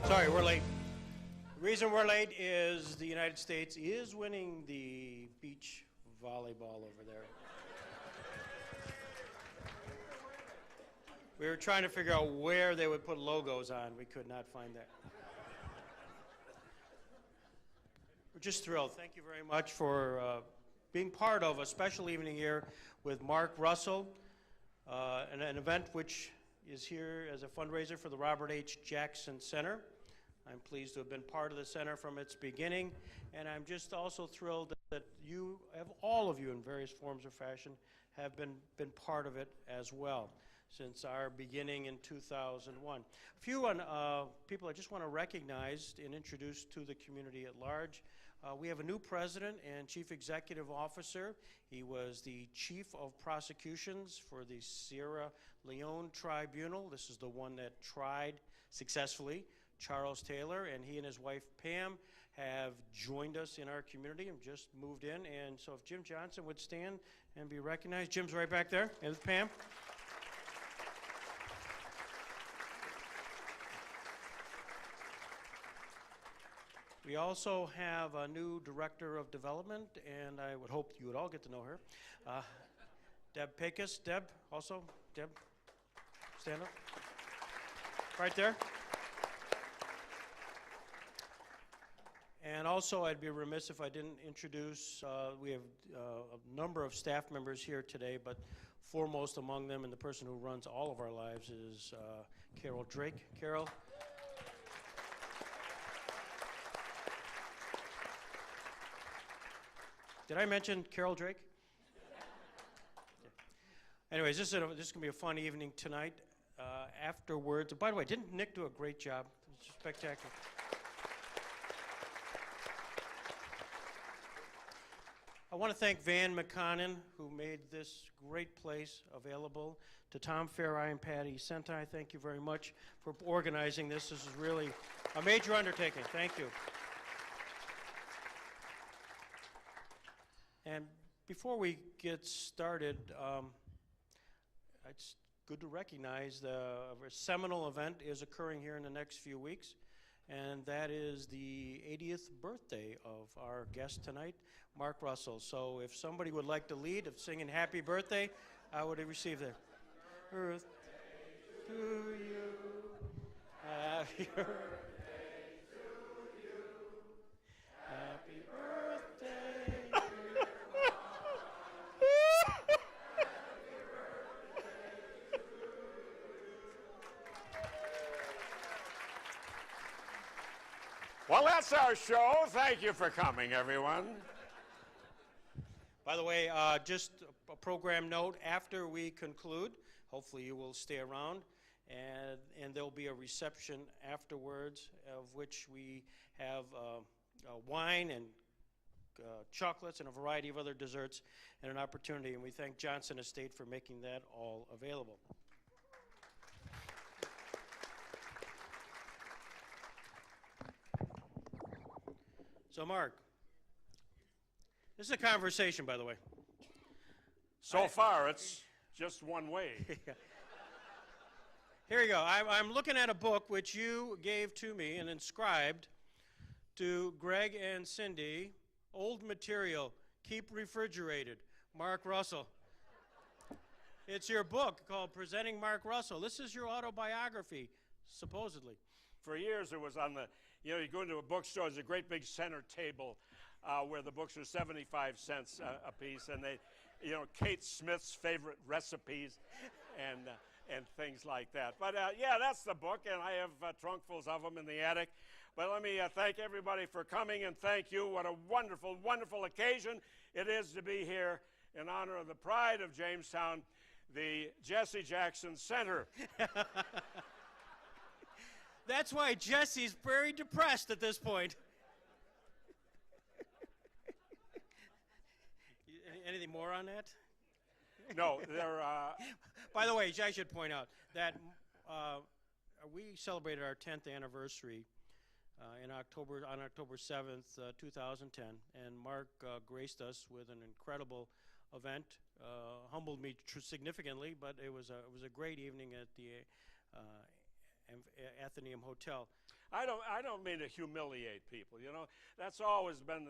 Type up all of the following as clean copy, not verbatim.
Sorry, we're late. The reason we're late is the United States is winning the beach volleyball over there. We were trying to figure out where they would put logos on. We could not find that. We're just thrilled. Thank you very much for being part of a special evening here with Mark Russell, an event which is here as a fundraiser for the Robert H. Jackson Center. I'm pleased to have been part of the center from its beginning, and I'm just also thrilled that you, all of you in various forms or fashion, have been part of it as well since our beginning in 2001. A few people I just want to recognize and introduce to the community at large. We have a new president and chief executive officer. He was the chief of prosecutions for the Sierra Leone Tribunal. This is the one that tried successfully Charles Taylor, and he and his wife Pam have joined us in our community and just moved in. And so if Jim Johnson would stand and be recognized. Jim's right back there, and Pam. We also have a new director of development, and I would hope you would all get to know her. Deb Pecos. Deb, also. Deb, stand up. Right there. And also, I'd be remiss if I didn't introduce, we have a number of staff members here today, but foremost among them, and the person who runs all of our lives, is Carol Drake. Carol. Did I mention Carol Drake? Anyways, this is going to be a fun evening tonight. Afterwards, by the way, didn't Nick do a great job? It was spectacular. I want to thank Van McConnon, who made this great place available, to Tom Farai and Patty Sentai. Thank you very much for organizing this. This is really a major undertaking. Thank you. And before we get started, it's good to recognize a seminal event is occurring here in the next few weeks, and that is the 80th birthday of our guest tonight, Mark Russell. So if somebody would like to lead of singing happy birthday, I would receive that. Birthday to you, happy birthday to you, happy birthday. Well, that's our show. Thank you for coming, everyone. By the way, just a program note, after we conclude, hopefully you will stay around, and there'll be a reception afterwards, of which we have wine and chocolates and a variety of other desserts and an opportunity, and we thank Johnson Estate for making that all available. So, Mark, this is a conversation, by the way. So far, it's just one way. Here you go. I'm looking at a book which you gave to me and inscribed to Greg and Cindy, old material, keep refrigerated, Mark Russell. It's your book called Presenting Mark Russell. This is your autobiography, supposedly. For years, it was on the, you go into a bookstore, there's a great big center table where the books are 75 cents a piece, and they, Kate Smith's favorite recipes and things like that. But yeah, that's the book, and I have trunkfuls of them in the attic. But let me thank everybody for coming, and thank you. What a wonderful, wonderful occasion it is to be here in honor of the pride of Jamestown, the Jesse Jackson Center. That's why Jesse's very depressed at this point. Anything more on that? No, they're... By the way, I should point out that we celebrated our 10th anniversary on October 7th, 2010. And Mark graced us with an incredible event, humbled me significantly, but it was a great evening at the Athenaeum Hotel. I don't mean to humiliate people, you know. That's always been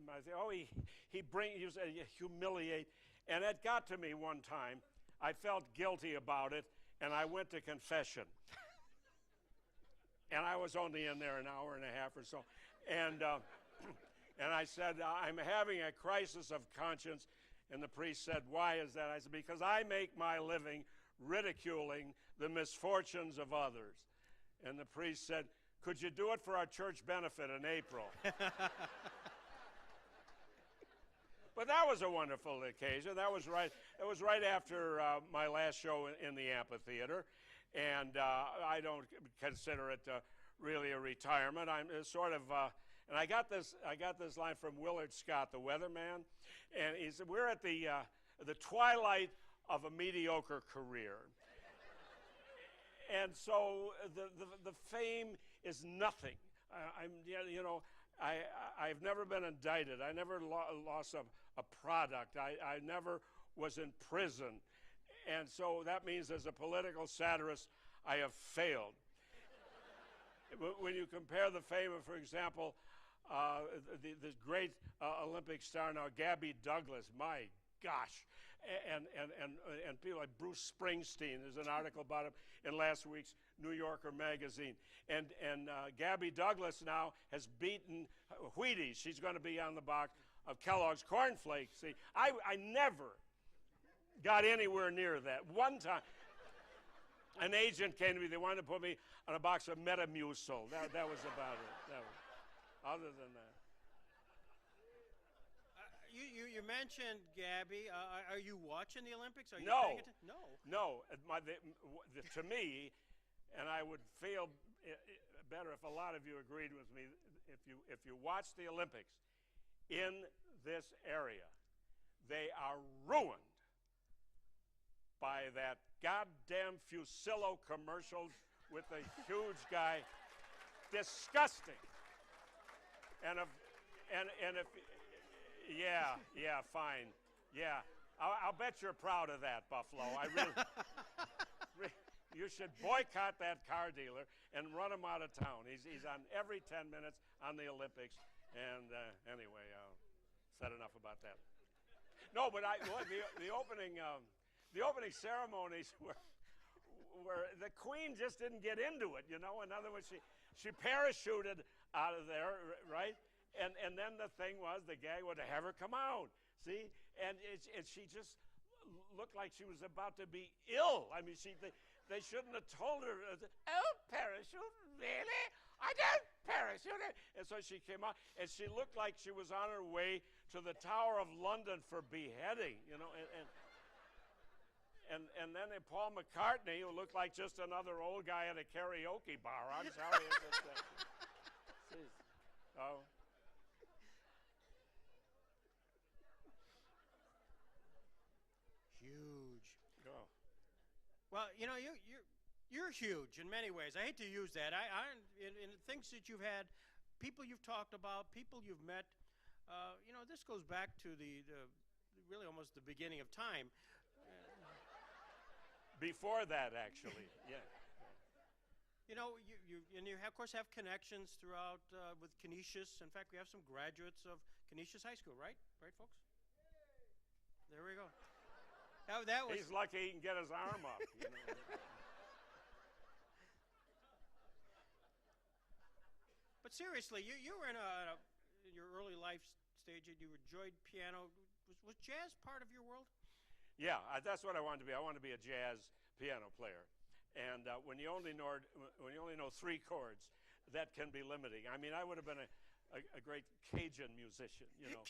my thing. Oh, he used to humiliate, and it got to me one time. I felt guilty about it, and I went to confession. And I was only in there an hour and a half or so, and and I said, I'm having a crisis of conscience. And the priest said, why is that? I said, because I make my living ridiculing the misfortunes of others. And the priest said, could you do it for our church benefit in April? But that was a wonderful occasion. That was right. It was right after my last show in the amphitheater, and I don't consider it really a retirement. I'm sort of, and I got this line from Willard Scott, the weatherman, and he said, "We're at the twilight of a mediocre career." And so the fame is nothing. I've never been indicted. I never lost a product. I never was in prison. And so that means as a political satirist, I have failed. When you compare the fame of, for example, this great Olympic star now, Gabby Douglas, my gosh, and people like Bruce Springsteen. There's an article about him in last week's New Yorker magazine. And Gabby Douglas now has beaten Wheaties. She's going to be on the box of Kellogg's Corn Flakes. See, I never got anywhere near that. One time, an agent came to me. They wanted to put me on a box of Metamucil. That was about it. Other than that. You mentioned Gabby. Are you watching the Olympics? Are you No. paying attention? No. To me, and I would feel better if a lot of you agreed with me, if you watch the Olympics in this area, they are ruined by that goddamn Fusillo commercial with the huge guy. Disgusting. And if yeah, fine. Yeah, I'll bet you're proud of that, Buffalo. I really, you should boycott that car dealer and run him out of town. He's on every 10 minutes on the Olympics. And anyway, said enough about that. No, but the opening ceremonies where the Queen just didn't get into it. You know, in other words, she parachuted out of there, right? And then the thing was, the gag would have her come out, see? And she just looked like she was about to be ill. I mean, they shouldn't have told her, oh, parachute, really? I don't parachute. And so she came out, and she looked like she was on her way to the Tower of London for beheading, you know? And then Paul McCartney, who looked like just another old guy at a karaoke bar. I'm sorry. Oh. Huge. Oh. Well, you know, you're huge in many ways. I hate to use that. In things that you've had, people you've talked about, people you've met. You know, this goes back to the really almost the beginning of time. Before that, actually, yeah. You know, you of course have connections throughout with Canisius. In fact, we have some graduates of Canisius High School, right? Right, folks? There we go. That was. He's lucky he can get his arm up. You know? But seriously, you were in your early life stage, and you enjoyed piano. Was jazz part of your world? Yeah, that's what I wanted to be. I wanted to be a jazz piano player. And when you only know 3 chords, that can be limiting. I mean, I would have been a great Cajun musician, you know.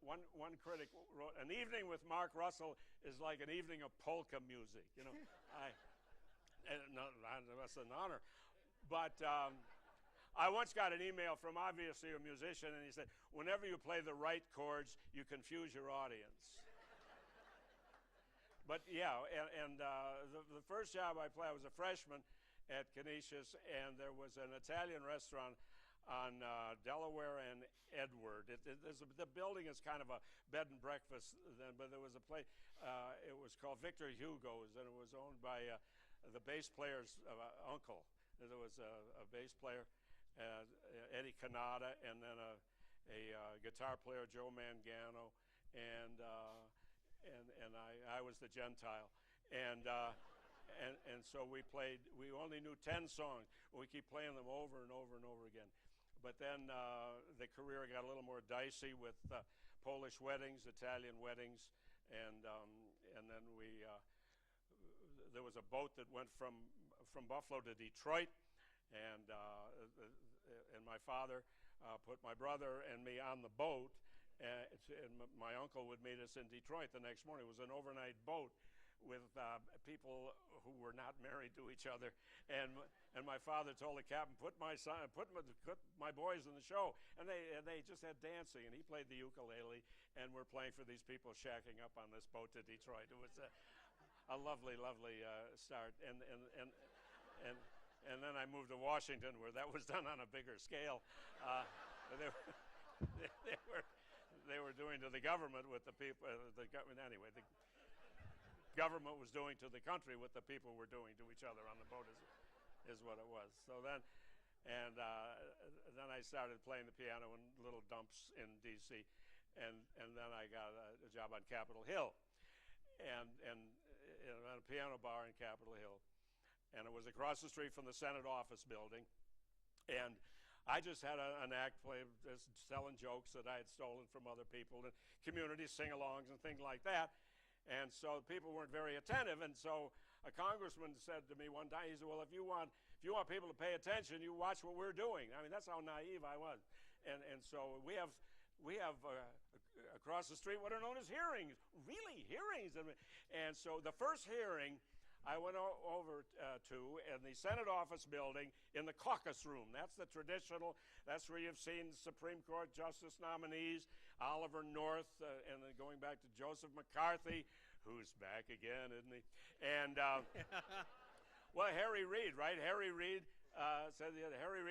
One critic wrote, "An evening with Mark Russell is like an evening of polka music." You know, that's an honor. But I once got an email from obviously a musician, and he said, "Whenever you play the right chords, you confuse your audience." But yeah, and the first job I played, I was a freshman, at Canisius, and there was an Italian restaurant on Delaware and Edward. The building is kind of a bed and breakfast, but there was a place, it was called Victor Hugo's, and it was owned by the bass player's uncle. There was a bass player, Eddie Canada, and then a guitar player, Joe Mangano, and I was the Gentile. And so we played, we only knew 10 songs. We keep playing them over and over and over again. But then the career got a little more dicey with Polish weddings, Italian weddings, and then there was a boat that went from Buffalo to Detroit, and my father put my brother and me on the boat, and my uncle would meet us in Detroit the next morning. It was an overnight boat with people who were not married to each other, and my father told the captain, put my boys in the show, and they just had dancing, and he played the ukulele, and we're playing for these people shacking up on this boat to Detroit. It was a lovely start, and then I moved to Washington, where that was done on a bigger scale. They were doing to the government with the people. Anyway, the government was doing to the country what the people were doing to each other on the boat is what it was. So then I started playing the piano in little dumps in D.C., and then I got a job on Capitol Hill, and at a piano bar in Capitol Hill, and it was across the street from the Senate office building, and I just had an act just selling jokes that I had stolen from other people, and community sing-alongs and things like that. And so people weren't very attentive, and so a congressman said to me one time, he said, well, if you want people to pay attention, you watch what we're doing. I mean, that's how naive I was. And so we have across the street what are known as hearings, really hearings. And so the first hearing I went over to in the Senate office building in the caucus room. That's the traditional, that's where you've seen Supreme Court justice nominees, Oliver North, and then going back to Joseph McCarthy, who's back again, isn't he? And, well, Harry Reid, right? Harry Reid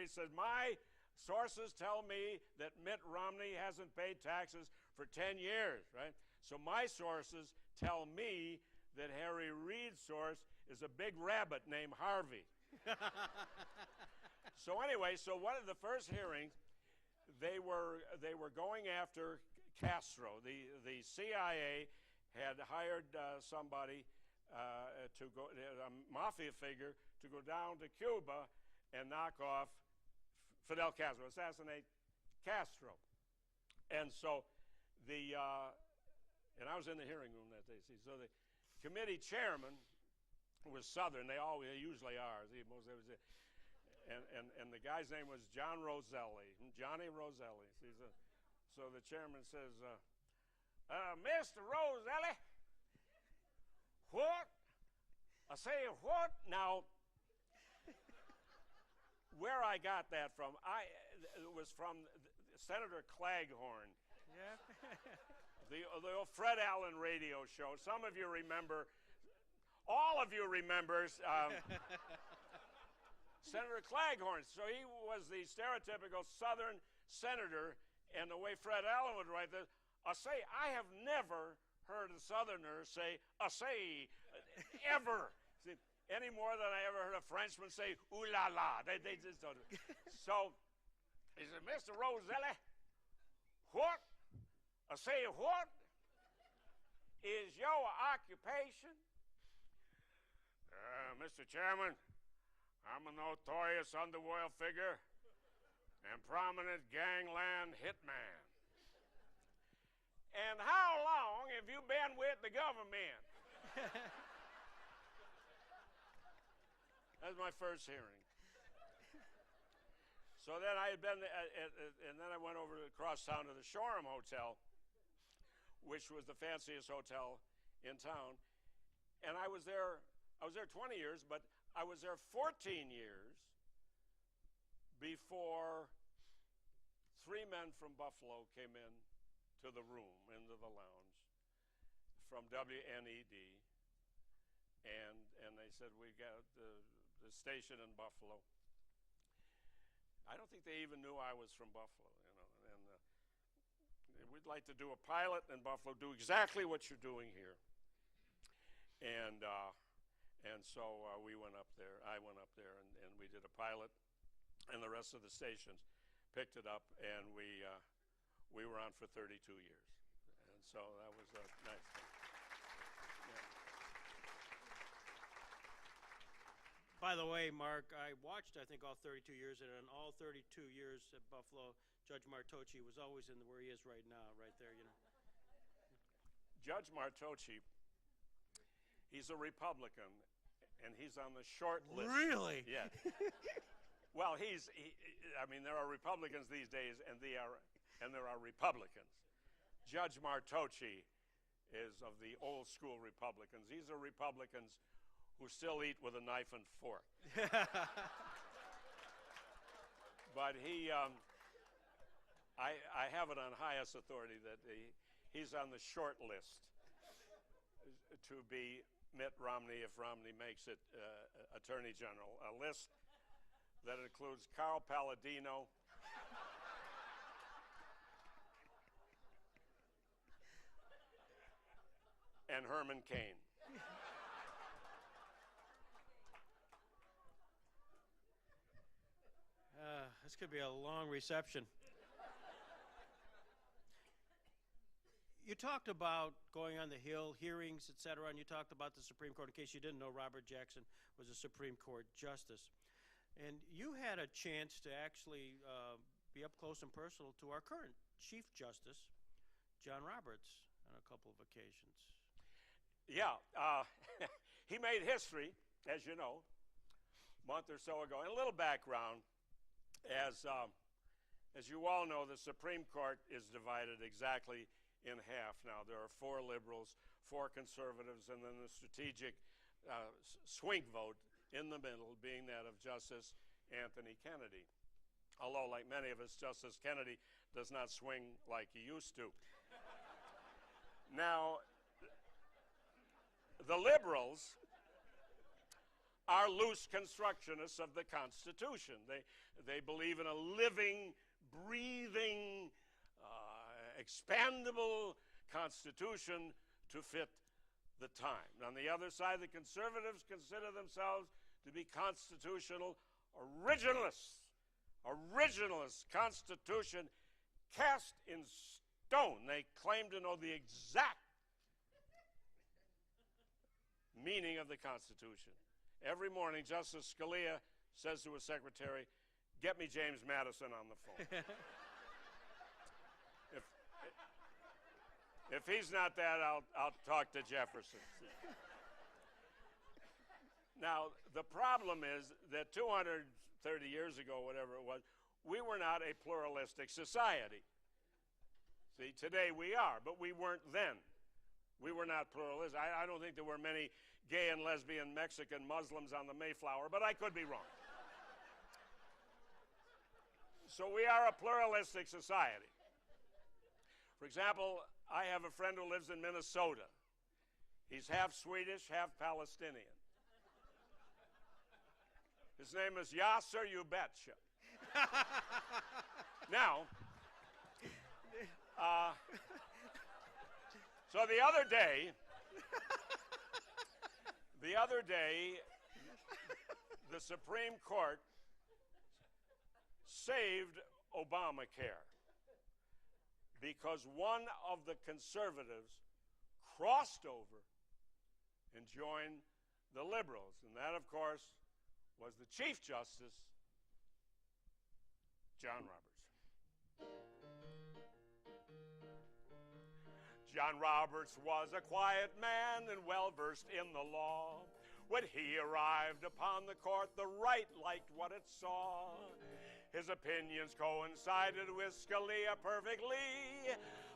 said, my sources tell me that Mitt Romney hasn't paid taxes for 10 years, right? So my sources tell me that Harry Reid's source is a big rabbit named Harvey. So anyway, so one of the first hearings, they were going after Castro. The CIA had hired somebody to go, a mafia figure, to go down to Cuba and knock off Fidel Castro, assassinate Castro. And so and I was in the hearing room that day. See, so the committee chairman was Southern. They usually are. And the guy's name was John Roselli, Johnny Roselli. So the chairman says, Mr. Roselli, what? I say, what? Now, where I got that from, it was from Senator Claghorn. Yeah. The old Fred Allen radio show. Some of you remember, all of you remember Senator Claghorn. So he was the stereotypical Southern senator, and the way Fred Allen would write this, I have never heard a Southerner say, ever. See, any more than I ever heard a Frenchman say, ooh la la. They just don't. So he said, Mr. Roselli, what? What is your occupation? Mr. Chairman, I'm a notorious underworld figure and prominent gangland hitman. And how long have you been with the government? That was my first hearing. So then I had been, and then I went over across town to the Shoreham Hotel, which was the fanciest hotel in town. And I was there 20 years, but I was there 14 years before 3 men from Buffalo came in to the room, into the lounge, from WNED. And they said, we got the station in Buffalo. I don't think they even knew I was from Buffalo, and we'd like to do a pilot in Buffalo, do exactly what you're doing here. And so we went up there. I went up there, and we did a pilot, and the rest of the stations picked it up, and we were on for 32 years. And so that was a nice thing. Yeah. By the way, Mark, I watched, I think, all 32 years, and in all 32 years at Buffalo, Judge Martocci was always in where he is right now, right there, you know. Judge Martocci, he's a Republican, and he's on the short list. Really? Yeah. Well, I mean, there are Republicans these days, and there are Republicans. Judge Martocci is of the old school Republicans. These are Republicans who still eat with a knife and fork. But I have it on highest authority that he's on the short list to be Mitt Romney if Romney makes it Attorney General. A list that includes Carl Palladino, and Herman Cain. This could be a long reception. You talked about going on the Hill, hearings, et cetera, and you talked about the Supreme Court. In case you didn't know, Robert Jackson was a Supreme Court justice. And you had a chance to actually be up close and personal to our current Chief Justice, John Roberts, on a couple of occasions. Yeah, he made history, as you know, a month or so ago. And a little background, as you all know, the Supreme Court is divided exactly in half now. There are 4 liberals, 4 conservatives, and then the strategic swing vote in the middle being that of Justice Anthony Kennedy. Although, like many of us, Justice Kennedy does not swing like he used to. Now, the liberals are loose constructionists of the Constitution. They believe in a living, breathing, expandable Constitution to fit the time. On the other side, the conservatives consider themselves to be constitutional originalists. Originalist Constitution cast in stone. They claim to know the exact meaning of the Constitution. Every morning, Justice Scalia says to his secretary, "Get me James Madison on the phone." If he's not that, I'll talk to Jefferson. Now, the problem is that 230 years ago, whatever it was, we were not a pluralistic society. See, today we are, but we weren't then. We were not pluralistic. I don't think there were many gay and lesbian Mexican Muslims on the Mayflower, but I could be wrong. So we are a pluralistic society. For example, I have a friend who lives in Minnesota. He's half Swedish, half Palestinian. His name is Yasser You Betcha. Now, so the other day, the Supreme Court saved Obamacare because one of the conservatives crossed over and joined the liberals. And that, of course, was the Chief Justice, John Roberts. John Roberts was a quiet man and well-versed in the law. When he arrived upon the court, the right liked what it saw. His opinions coincided with Scalia perfectly.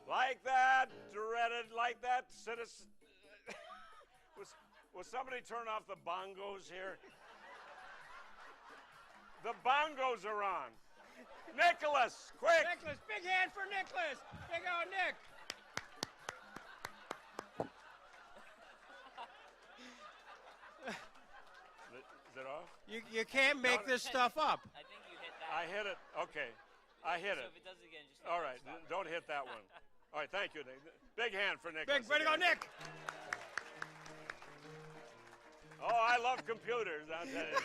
Like that citizen. Will somebody turn off the bongos here? The bongos are on. Nicholas, quick! Nicholas, big hand for Nicholas! Big old Nick! The it off? You can't make this stuff up. I think you hit that. I hit it. Okay. I hit So it. if it does it again, just All right. Don't hit that one. All right. Thank you, Nick. Big hand for Nick. Big, way to go, Nick! Oh, I love computers, I'll tell you.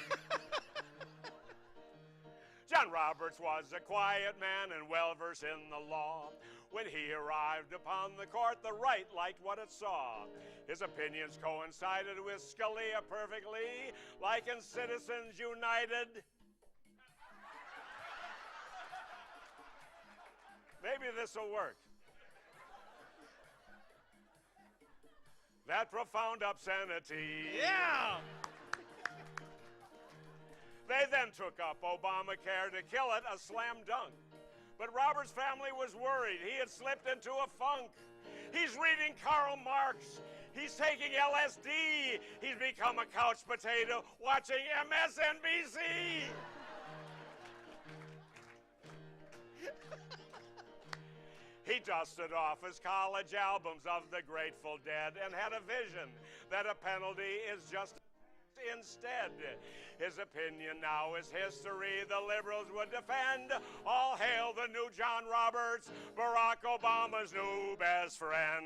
John Roberts was a quiet man and well-versed in the law. When he arrived upon the court, the right liked what it saw. His opinions coincided with Scalia perfectly, like in Citizens United. Maybe this will work. That profound obscenity. Yeah! They then took up Obamacare to kill it, a slam dunk. But Robert's family was worried. He had slipped into a funk. He's reading Karl Marx. He's taking LSD. He's become a couch potato watching MSNBC. He dusted off his college albums of the Grateful Dead and had a vision that a penalty is just instead. His opinion now is history the liberals would defend. All hail the new John Roberts, Barack Obama's new best friend.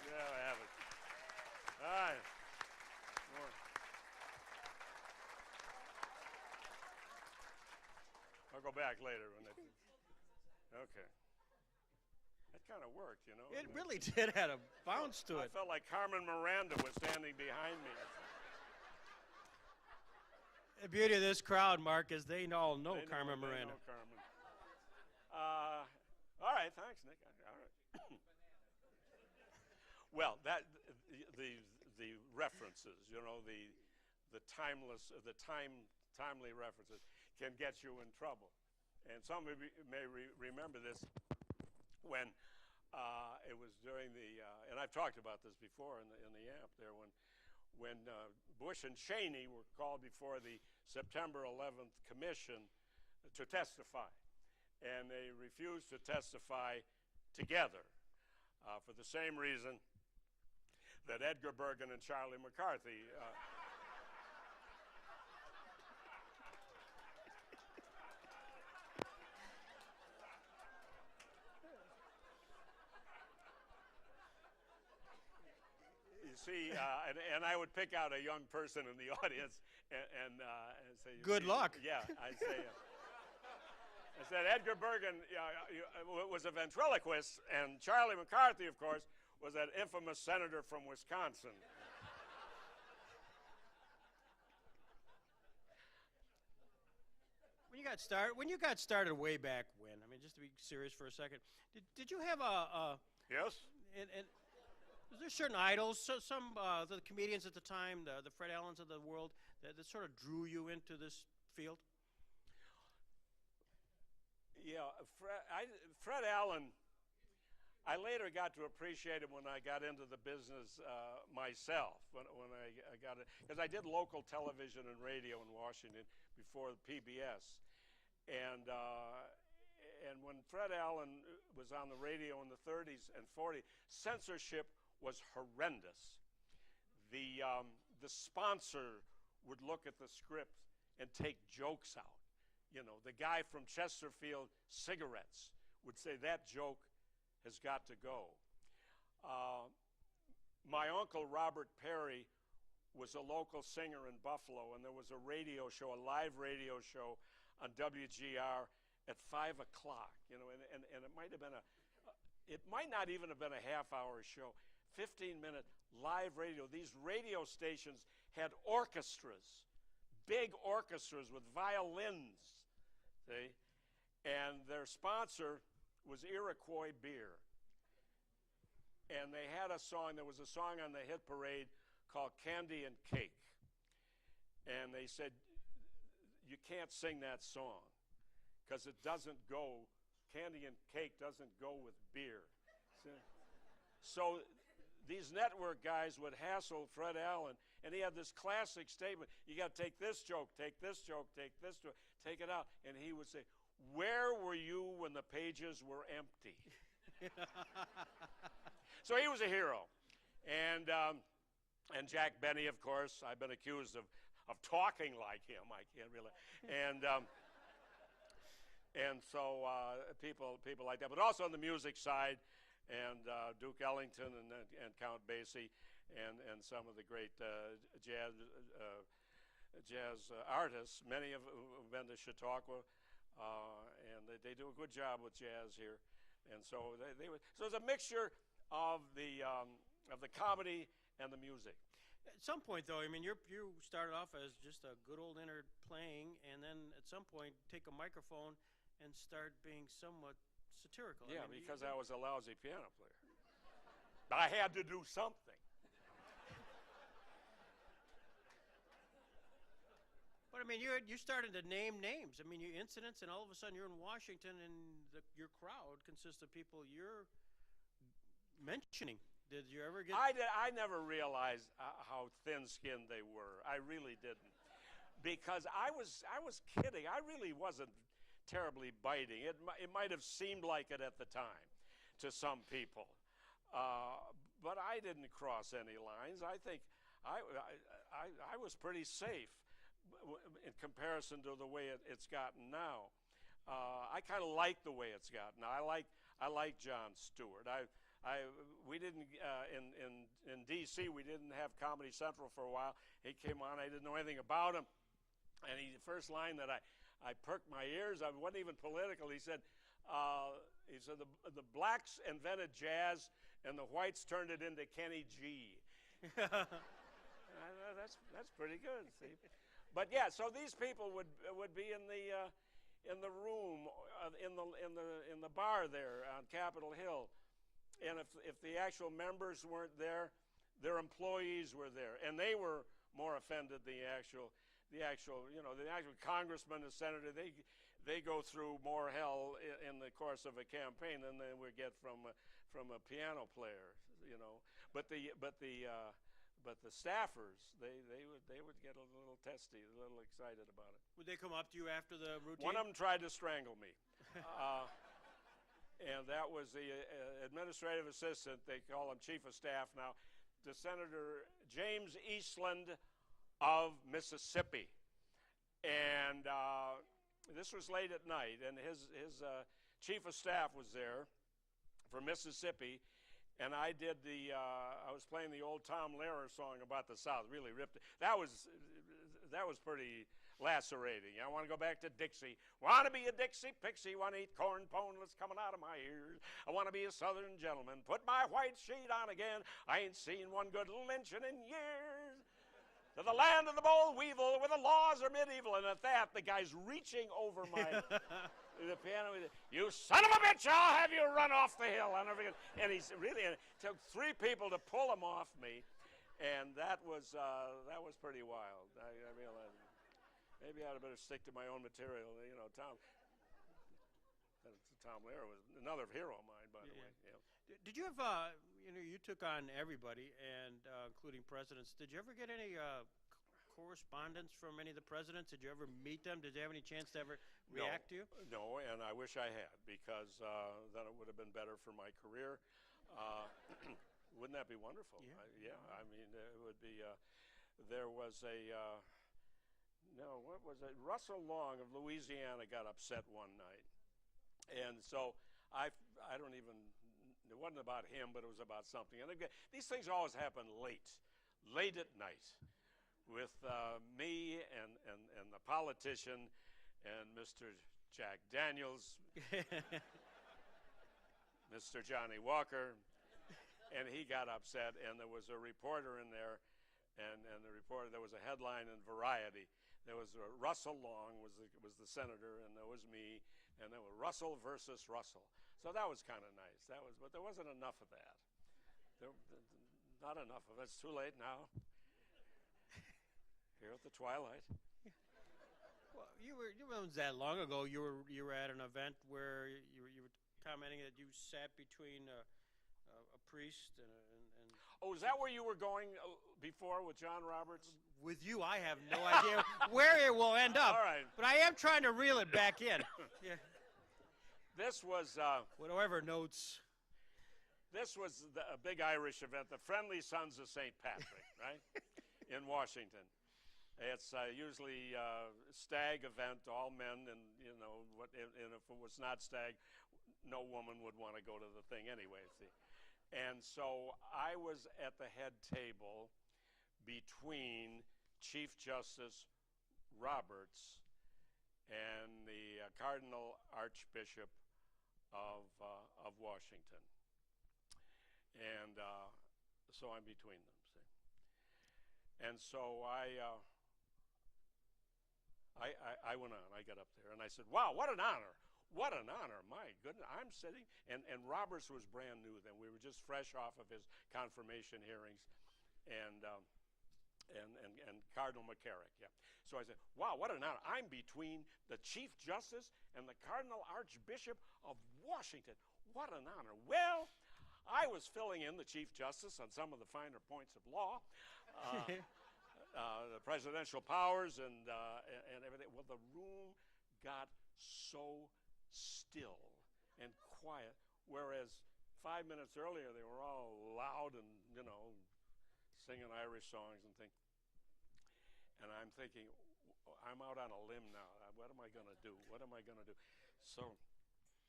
There we have it. All right. I'll go back later when it. Okay. That kind of worked, you know. It really did have a bounce to I it. felt like Carmen Miranda was standing behind me. The beauty of this crowd, Mark, is they all know They Carmen they Miranda. know Carmen. All right, thanks, Nick. All right. Well, that the references, you know, the timely references can get you in trouble. And some of you may remember this when it was during the, and I've talked about this before in the AMP there, when Bush and Cheney were called before the September 11th Commission to testify. And they refused to testify together for the same reason that Edgar Bergen and Charlie McCarthy see, and I would pick out a young person in the audience and say, Good luck. Yeah, I said Edgar Bergen was a ventriloquist, and Charlie McCarthy, of course, was that infamous senator from Wisconsin. When you got started way back when, I mean, just to be serious for a second, did you have a Yes? and was there certain idols, some the comedians at the time, the Fred Allens of the world, that sort of drew you into this field? Yeah, Fred Allen, I later got to appreciate him when I got into the business myself, when I got it, because I did local television and radio in Washington before PBS. And when Fred Allen was on the radio in the 30s and 40s, censorship was horrendous. The sponsor would look at the script and take jokes out. You know, the guy from Chesterfield Cigarettes would say that joke has got to go. My uncle Robert Perry was a local singer in Buffalo, and there was a radio show, a live radio show on WGR at 5 o'clock. You know, and it might have been it might not even have been a half-hour show. 15-minute live radio. These radio stations had orchestras, big orchestras with violins, see? And their sponsor was Iroquois beer. And they had a song, there was a song on the hit parade called Candy and Cake. And they said, you can't sing that song because it doesn't go, candy and cake doesn't go with beer. See? So these network guys would hassle Fred Allen, and he had this classic statement, you got to take this joke, take this joke, take this joke, take it out. And he would say, where were you when the pages were empty? So he was a hero. And Jack Benny, of course, I've been accused of of talking like him. I can't really. And so people like that, but also on the music side, and Duke Ellington and Count Basie, and some of the great jazz artists. Many of who have been to Chautauqua, and they do a good job with jazz here. And so so it's a mixture of the comedy and the music. At some point, though, I mean, you started off as just a good old inner playing, and then at some point take a microphone and start being somewhat satirical. Yeah, I mean, because I was a lousy piano player. But I had to do something. But I mean, you started to name names. I mean, your incidents, and all of a sudden you're in Washington, and your crowd consists of people you're mentioning. Did you ever get? I never realized how thin-skinned they were. I really didn't, because I was kidding. I really wasn't terribly biting. It might have seemed like it at the time to some people, but I didn't cross any lines. I think I was pretty safe in comparison to the way it's gotten now. I kind of like the way it's gotten. I like Jon Stewart. We didn't in D.C. we didn't have Comedy Central for a while. He came on. I didn't know anything about him, and the first line that I perked my ears. I wasn't even political. He said the blacks invented jazz and the whites turned it into Kenny G. That's pretty good. See, but yeah. So these people would be in the room in the bar there on Capitol Hill. And if the actual members weren't there, their employees were there, and they were more offended than the actual congressman and senator. They go through more hell in the course of a campaign than they would get from a piano player, But the staffers, they would get a little testy, a little excited about it. Would they come up to you after the routine? One of them tried to strangle me. And that was the administrative assistant, they call him chief of staff now, to Senator James Eastland of Mississippi. And this was late at night, and his chief of staff was there for Mississippi, and I was playing the old Tom Lehrer song about the South, really ripped it. That was pretty lacerating. I want to go back to Dixie. Want to be a Dixie pixie, want to eat corn poneless coming out of my ears. I want to be a Southern gentleman, put my white sheet on again. I ain't seen one good lynching in years. To the land of the boll weevil, where the laws are medieval. And at that, the guy's reaching over the piano. You son of a bitch, I'll have you run off the hill. I'll never forget. And it took 3 people to pull him off me. And that was pretty wild. I realized. Maybe I'd better stick to my own material. Tom Lehrer was another hero of mine, by the way. Yeah. Did you have, you took on everybody, and including presidents. Did you ever get any correspondence from any of the presidents? Did you ever meet them? Did they have any chance to ever react to you? No, and I wish I had, because then it would have been better for my career. Wouldn't that be wonderful? Yeah. I mean, it would be. There was a. No, what was it? Russell Long of Louisiana got upset one night. And so I don't even, it wasn't about him, but it was about something. And these things always happen late at night, with me and the politician and Mr. Jack Daniels, Mr. Johnny Walker, and he got upset, and there was a reporter in there, and there was a headline in Variety. There was Russell Long was the senator, and there was me, and there was Russell versus Russell. So that was kind of nice. But there wasn't enough of that. Not enough of it. It's too late now. Here at the twilight. Well, it wasn't that long ago. You were at an event where you were commenting that you sat between a priest and. Oh, is that where you were going before with John Roberts? With you, I have no idea where it will end up. All right. But I am trying to reel it back in. Yeah. This was. Whatever notes. This was a big Irish event, the Friendly Sons of St. Patrick, right, in Washington. It's usually stag event, all men, and you know, and if it was not stag, no woman would want to go to the thing anyway. See, and so I was at the head table between Chief Justice Roberts and the Cardinal Archbishop of Washington, and so I'm between them. See, and so I went on. I got up there and I said, "Wow, what an honor! What an honor! My goodness, I'm sitting." And Roberts was brand new then. We were just fresh off of his confirmation hearings, and Cardinal McCarrick. Yeah. So I said, "Wow, what an honor! I'm between the Chief Justice and the Cardinal Archbishop of Washington. What an honor!" Well, I was filling in the Chief Justice on some of the finer points of law. The presidential powers and everything. Well, the room got so still and quiet, whereas 5 minutes earlier they were all loud and, you know, singing Irish songs and things. And I'm thinking, I'm out on a limb now. What am I going to do? What am I going to do? So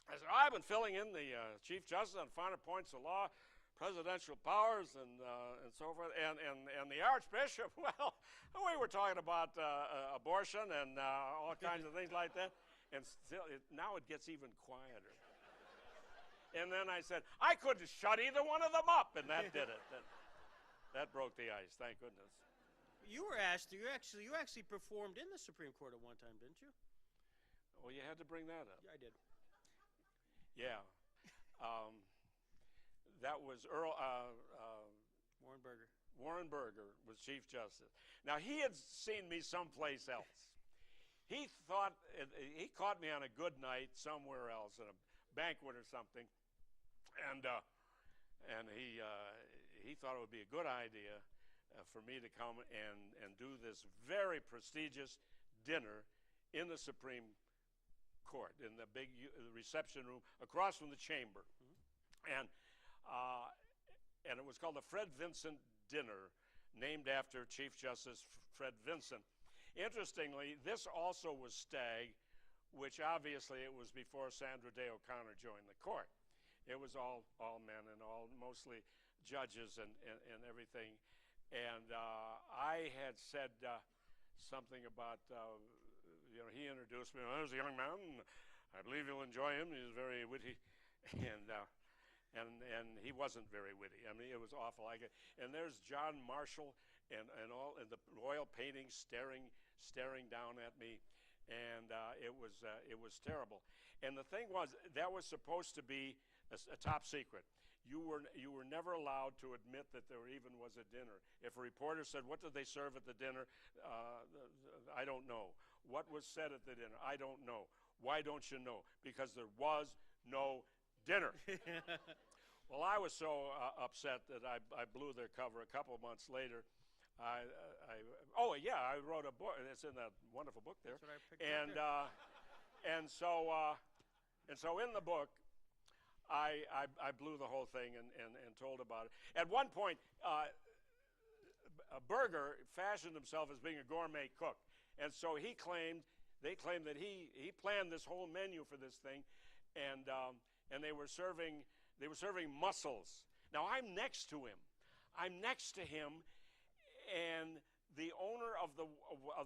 I said, I've been filling in the Chief Justice on finer points of law, presidential powers, and so forth, and the Archbishop. Well, we were talking about abortion and all kinds of things like that, and still, now it gets even quieter. And then I said, I couldn't shut either one of them up, and that did it. That broke the ice. Thank goodness. You were asked. You actually performed in the Supreme Court at one time, didn't you? Well, you had to bring that up. Yeah, I did. Yeah. That was Warren Burger. Warren Burger was Chief Justice. Now, he had seen me someplace else. He thought, he caught me on a good night somewhere else, at a banquet or something, and he thought it would be a good idea for me to come and do this very prestigious dinner in the Supreme Court, in the big reception room across from the chamber. Mm-hmm. And it was called the Fred Vinson Dinner, named after Chief Justice Fred Vinson. Interestingly, this also was stag, which obviously it was before Sandra Day O'Connor joined the court. It was all men and all mostly judges and everything. And I had said something about, he introduced me. Well, there's a young man, and I believe you'll enjoy him. He's very witty. And he wasn't very witty. I mean, it was awful. And there's John Marshall and the royal paintings staring down at me, and it was terrible. And the thing was, that was supposed to be a top secret. You were never allowed to admit that there even was a dinner. If a reporter said, "What did they serve at the dinner?" I don't know. What was said at the dinner? I don't know. Why don't you know? Because there was no dinner. Well, I was so upset that I blew their cover. A couple of months later, I wrote a book. It's in that wonderful book there. That's what I picked up there. And so in the book, I blew the whole thing and told about it. At one point, Burger fashioned himself as being a gourmet cook, and so they claimed that he planned this whole menu for this thing, and they were serving mussels. Now I'm next to him, and the owner of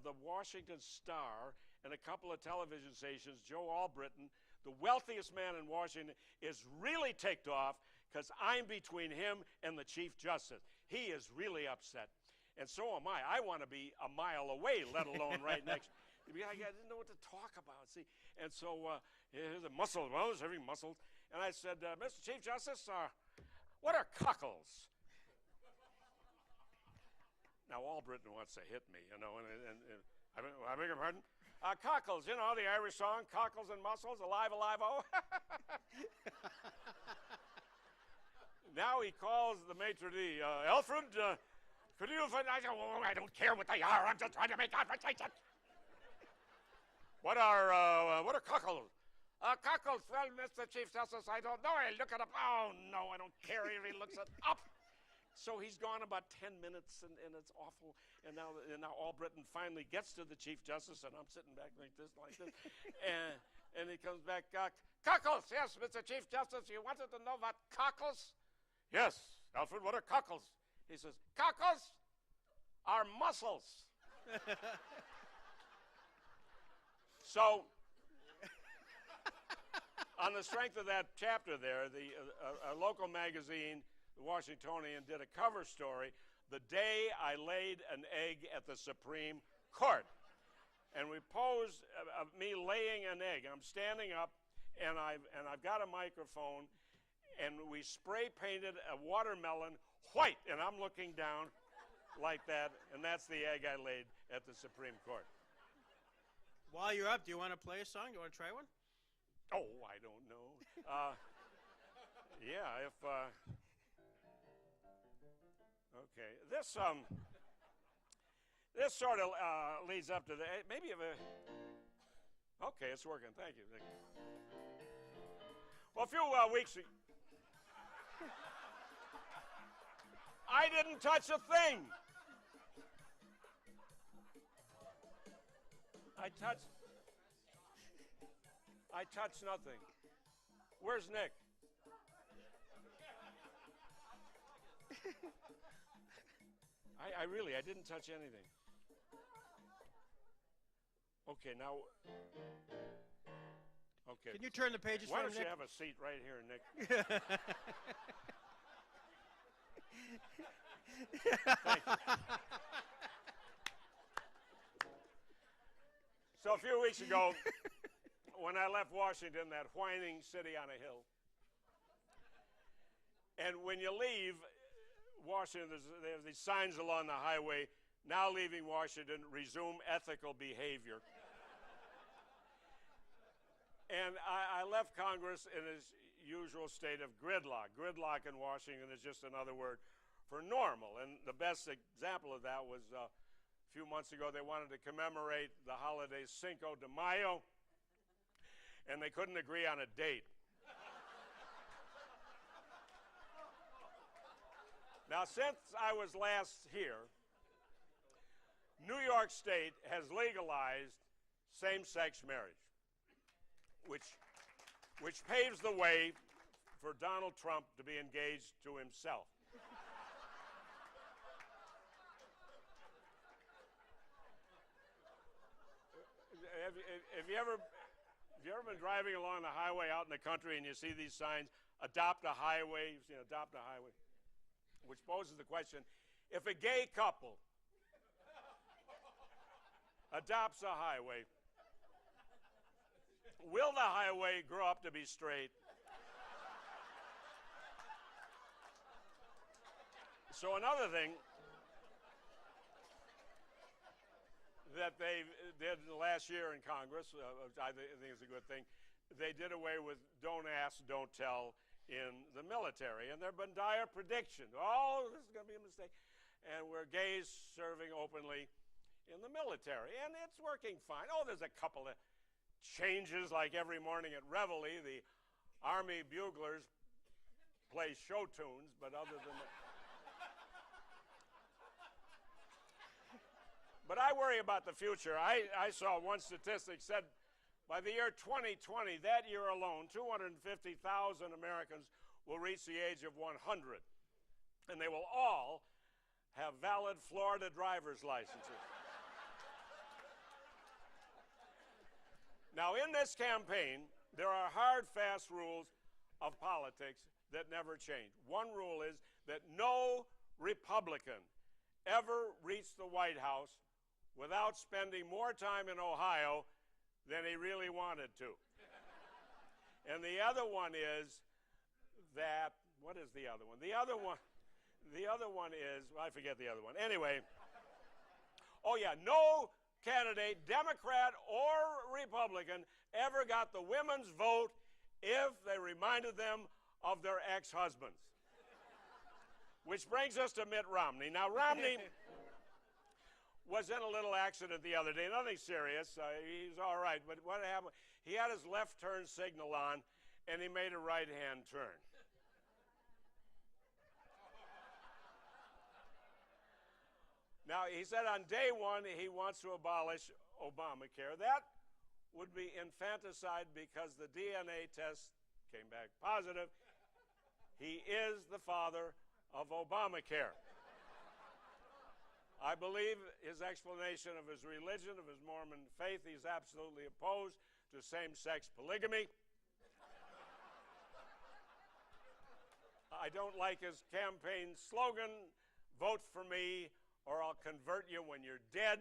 the Washington Star and a couple of television stations, Joe Albritton, the wealthiest man in Washington, is really ticked off because I'm between him and the Chief Justice. He is really upset, and so am I. I want to be a mile away, let alone right next. I didn't know what to talk about, see. And so here's a mussel. Well, there's every mussel. And I said, Mr. Chief Justice, what are cockles? Now, Albritton wants to hit me, and I beg your pardon? Cockles, the Irish song, cockles and mussels, alive, alive, oh. Now he calls the maitre d', Alfred, could you find, I don't care what they are, I'm just trying to make conversation. What are cockles? Cockles, well, Mr. Chief Justice, I don't know. I look it up. Oh, no, I don't care if he looks it up. So he's gone about 10 minutes, and it's awful. And now Albritton finally gets to the Chief Justice, and I'm sitting back like this. And he comes back, cockles, yes, Mr. Chief Justice, you wanted to know about cockles? Yes, Alfred, what are cockles? He says, cockles are mussels. So, on the strength of that chapter there, a local magazine, the Washingtonian, did a cover story, The Day I Laid an Egg at the Supreme Court. And we posed of me laying an egg. I'm standing up, and I've got a microphone, and we spray painted a watermelon white, and I'm looking down like that, and that's the egg I laid at the Supreme Court. While you're up, do you want to play a song? Do you want to try one? Oh, I don't know. Yeah, if okay, this sort of leads up to the maybe if a. Okay, it's working. Thank you. Well, a few weeks ago, I didn't touch a thing. I touched nothing. Where's Nick? I didn't touch anything. Okay, now. Okay. Can you turn the pages Why for don't Nick? you have a seat right here, Nick? Thank you. So a few weeks ago, when I left Washington, that whining city on a hill, and when you leave Washington, there's these signs along the highway, now leaving Washington, resume ethical behavior. And I left Congress in its usual state of gridlock. Gridlock in Washington is just another word for normal. And the best example of that was a few months ago, they wanted to commemorate the holiday Cinco de Mayo, and they couldn't agree on a date. Now, since I was last here, New York State has legalized same-sex marriage, which paves the way for Donald Trump to be engaged to himself. Have you ever been driving along the highway out in the country and you see these signs, adopt a highway, you've seen adopt a highway, which poses the question, if a gay couple adopts a highway, will the highway grow up to be straight? So another thing that they did last year in Congress, I think is a good thing, they did away with don't ask, don't tell in the military. And there have been dire predictions. Oh, this is going to be a mistake. And we're gays serving openly in the military. And it's working fine. Oh, there's a couple of changes, like every morning at Reveille, the Army buglers play show tunes, but other than that. But I worry about the future. I saw one statistic said by the year 2020, that year alone, 250,000 Americans will reach the age of 100. And they will all have valid Florida driver's licenses. Now, in this campaign, there are hard, fast rules of politics that never change. One rule is that no Republican ever reached the White House without spending more time in Ohio than he really wanted to. And the other one is that, what is the other one? The other one is, well, I forget the other one. Anyway, oh yeah, no candidate, Democrat or Republican, ever got the women's vote if they reminded them of their ex-husbands. Which brings us to Mitt Romney. Now, Romney was in a little accident the other day, nothing serious. He's all right, but what happened? He had his left turn signal on, and he made a right-hand turn. Now, he said on day one he wants to abolish Obamacare. That would be infanticide because the DNA test came back positive. He is the father of Obamacare. I believe his explanation of his religion, of his Mormon faith, he's absolutely opposed to same-sex polygamy. I don't like his campaign slogan, vote for me or I'll convert you when you're dead.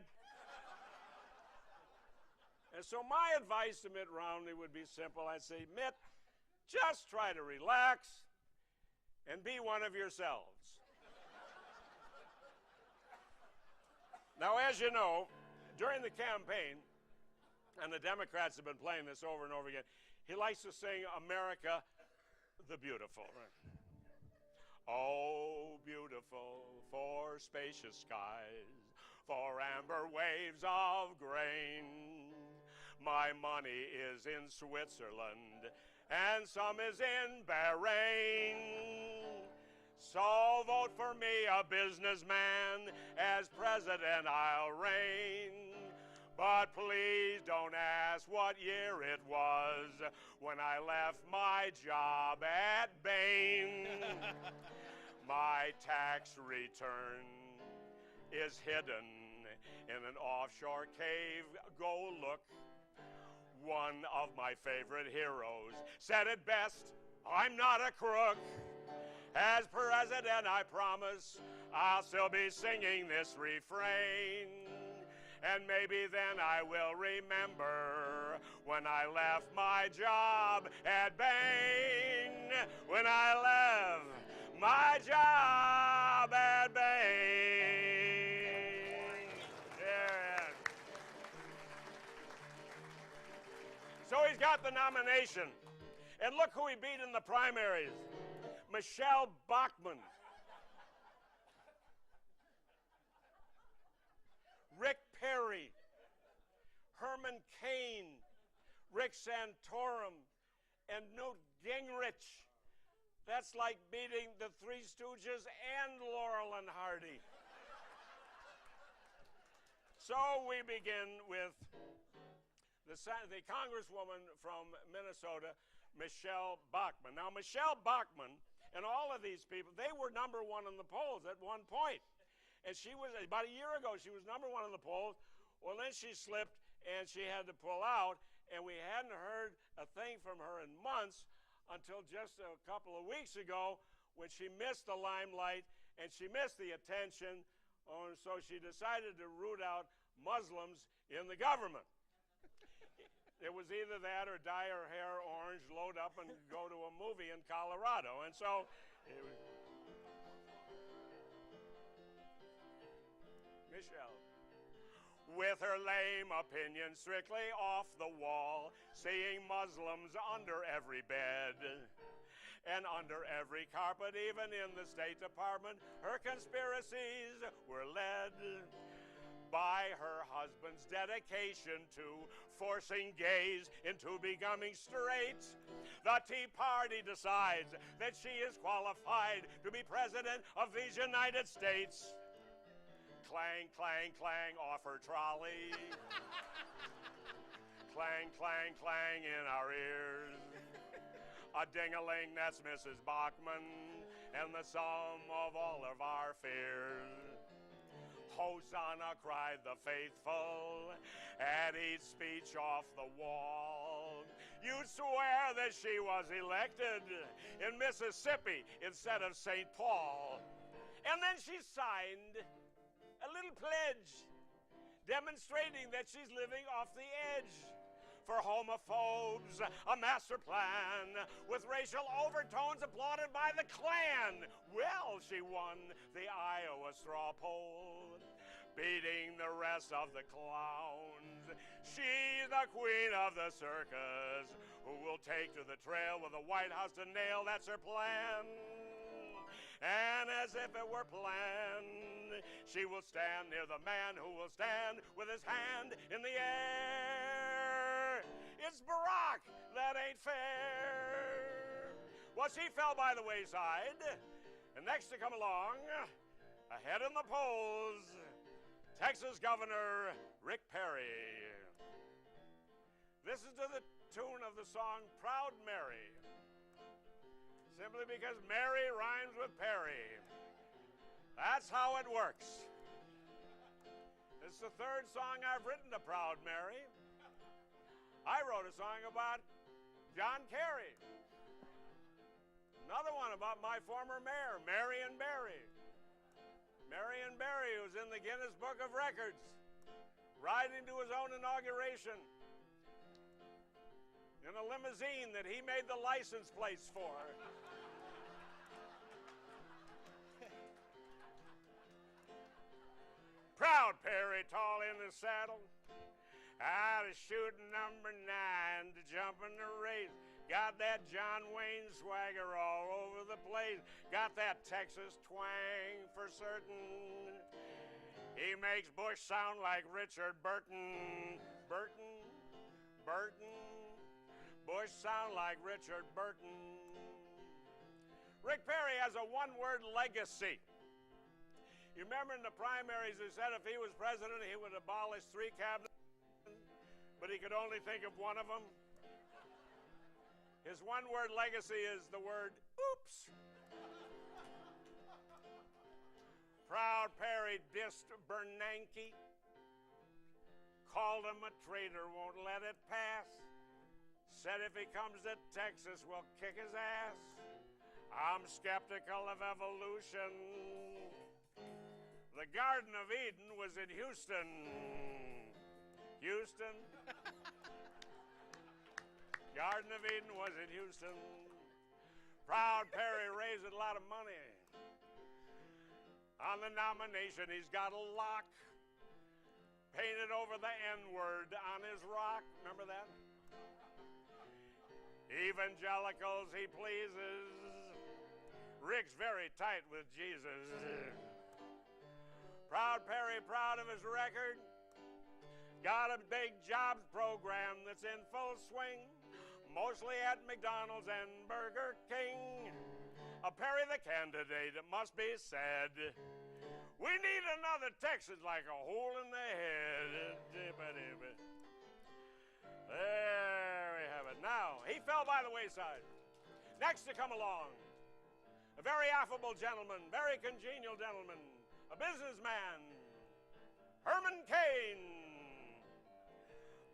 And so my advice to Mitt Romney would be simple. I'd say, Mitt, just try to relax and be one of yourselves. Now, as you know, during the campaign, and the Democrats have been playing this over and over again, he likes to sing America the Beautiful. Oh, beautiful for spacious skies, for amber waves of grain. My money is in Switzerland, and some is in Bahrain. So vote for me, a businessman, as president I'll reign. But please don't ask what year it was when I left my job at Bain. My tax return is hidden in an offshore cave. Go look. One of my favorite heroes said it best, I'm not a crook. As president, I promise I'll still be singing this refrain. And maybe then I will remember when I left my job at Bain. When I left my job at Bain. Yeah. So he's got the nomination. And look who he beat in the primaries. Michelle Bachmann. Rick Perry, Herman Cain, Rick Santorum, and Newt Gingrich. That's like beating the Three Stooges and Laurel and Hardy. So we begin with the Congresswoman from Minnesota, Michelle Bachmann. Now, Michelle Bachmann and all of these people, they were number one in the polls at one point. And she was, about a year ago, she was number one in the polls. Well, then she slipped and she had to pull out, and we hadn't heard a thing from her in months until just a couple of weeks ago when she missed the limelight and she missed the attention. Oh, and so she decided to root out Muslims in the government. It was either that or dye her hair orange, load up, and go to a movie in Colorado. And so Michelle, with her lame opinions strictly off the wall, seeing Muslims under every bed and under every carpet, even in the State Department, her conspiracies were led by her husband's dedication to forcing gays into becoming straight. The Tea Party decides that she is qualified to be president of these United States. Clang, clang, clang off her trolley. Clang, clang, clang in our ears. A ding-a-ling, that's Mrs. Bachmann, and the sum of all of our fears. Hosanna, cried the faithful at each speech off the wall. You'd swear that she was elected in Mississippi instead of St. Paul. And then she signed a little pledge demonstrating that she's living off the edge. For homophobes, a master plan with racial overtones applauded by the Klan. Well, she won the Iowa straw poll, beating the rest of the clowns. She's the queen of the circus, who will take to the trail with the White House to nail. That's her plan. And as if it were planned, she will stand near the man who will stand with his hand in the air. It's Barack, that ain't fair. Well, she fell by the wayside, and next to come along, ahead in the polls, Texas Governor Rick Perry. This is to the tune of the song Proud Mary, simply because Mary rhymes with Perry. That's how it works. It's the third song I've written to Proud Mary. I wrote a song about John Kerry. Another one about my former mayor, Marion Barry. Marion Barry, who's in the Guinness Book of Records, riding to his own inauguration in a limousine that he made the license plates for. Proud Perry, tall in the saddle, out of shooting number 9 to jump in the race. Got that John Wayne swagger all over the place. Got that Texas twang for certain. He makes Bush sound like Richard Burton. Burton, Burton. Bush sound like Richard Burton. Rick Perry has a one-word legacy. You remember in the primaries they said if he was president he would abolish 3 cabinets, but he could only think of one of them? His one-word legacy is the word oops. Proud Perry dissed Bernanke, called him a traitor, won't let it pass. Said if he comes to Texas, we'll kick his ass. I'm skeptical of evolution. The Garden of Eden was in Houston. Houston. Garden of Eden was in Houston. Proud Perry raised a lot of money. On the nomination, he's got a lock painted over the N-word on his rock. Remember that? Evangelicals he pleases. Rick's very tight with Jesus. Proud Perry, proud of his record. Got a big jobs program that's in full swing, mostly at McDonald's and Burger King. A Perry the candidate, it must be said. We need another Texas like a hole in the head. There we have it. Now, he fell by the wayside. Next to come along, a very affable gentleman, very congenial gentleman, a businessman, Herman Cain.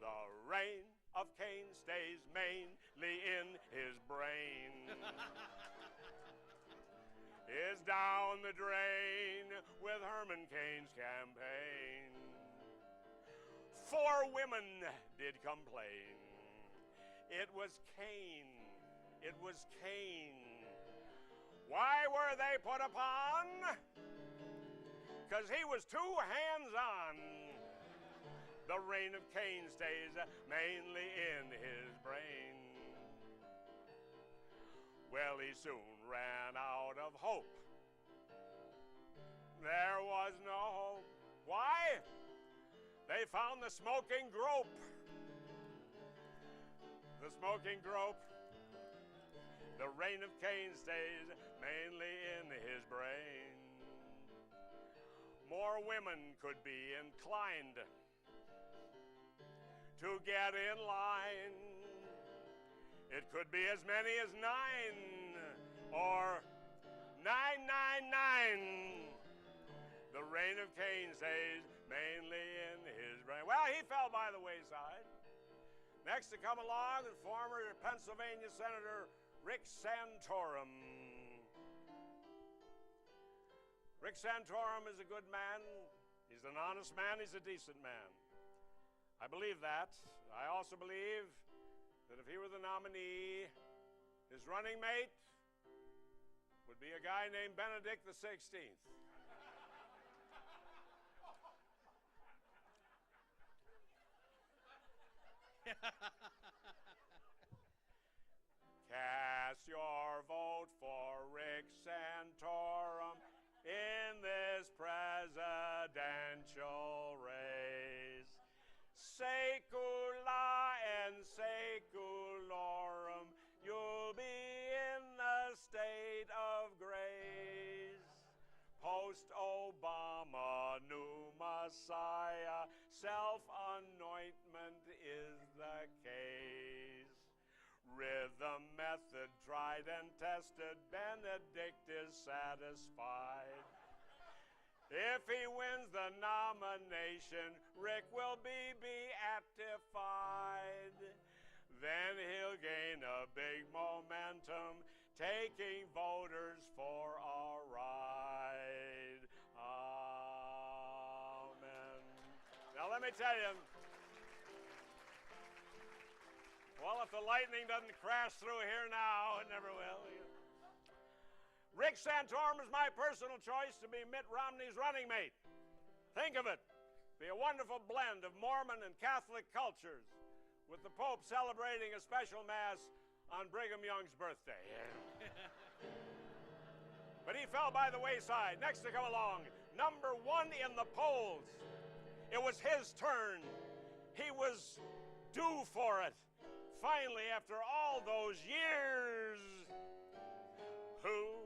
The reign of Cain stays mainly in his brain. Is down the drain with Herman Cain's campaign. 4 women did complain. It was Cain. It was Cain. Why were they put upon? Because he was too hands-on. The reign of Cain stays mainly in his brain. Well, he soon ran out of hope. There was no hope. Why? They found the smoking grope. The smoking grope. The reign of Cain stays mainly in his brain. More women could be inclined to get in line. It could be as many as 9 or 999. The reign of Cain stays mainly in his brain. Well, he fell by the wayside. Next to come along is former Pennsylvania Senator Rick Santorum. Rick Santorum is a good man. He's an honest man. He's a decent man. I believe that. I also believe that if he were the nominee, his running mate would be a guy named Benedict the 16th. Cast your vote for Rick Santorum in this presidential race. Secula and seculorum, you'll be in the state of grace. Post-Obama, Numa Messiah. Self-anointment is the case. Rhythm method tried and tested, Benedict is satisfied. If he wins the nomination, Rick will be beatified. Then he'll gain a big momentum, taking voters for a ride. Amen. Now let me tell you, well, if the lightning doesn't crash through here now, it never will. Rick Santorum is my personal choice to be Mitt Romney's running mate. Think of it. Be a wonderful blend of Mormon and Catholic cultures, with the Pope celebrating a special Mass on Brigham Young's birthday. But he fell by the wayside. Next to come along, number one in the polls. It was his turn. He was due for it. Finally, after all those years, who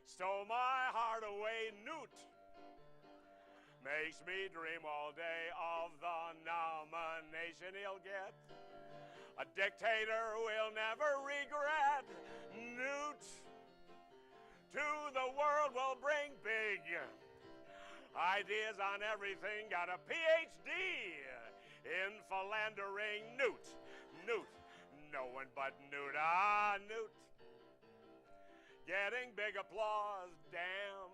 stole my heart away? Newt. Makes me dream all day of the nomination he'll get. A dictator we'll never regret. Newt to the world will bring big ideas on everything. Got a PhD in philandering. Newt, no one but Newt. Newt. Getting big applause, damn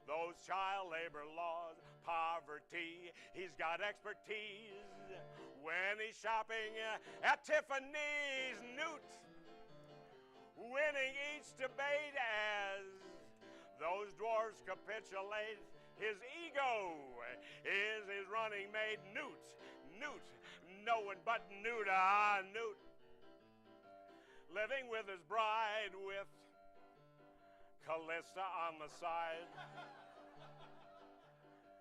those child labor laws, poverty. He's got expertise when he's shopping at Tiffany's. Newt winning each debate as those dwarfs capitulate. His ego is his running mate. Newt, no one but Newt. Newt. Living with his bride, with Callista on the side.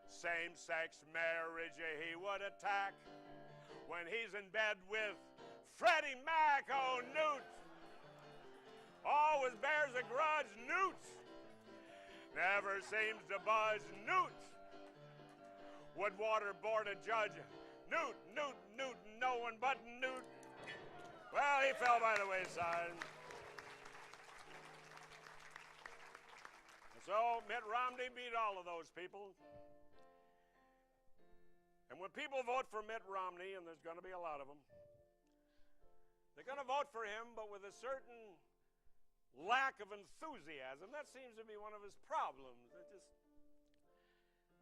Same-sex marriage he would attack when he's in bed with Freddie Mac. Oh, Newt always bears a grudge. Newt never seems to budge. Newt would waterboard a judge. Newt, no one but Newt. Well, he fell by the wayside. So Mitt Romney beat all of those people. And when people vote for Mitt Romney, and there's going to be a lot of them, they're going to vote for him, but with a certain lack of enthusiasm. That seems to be one of his problems.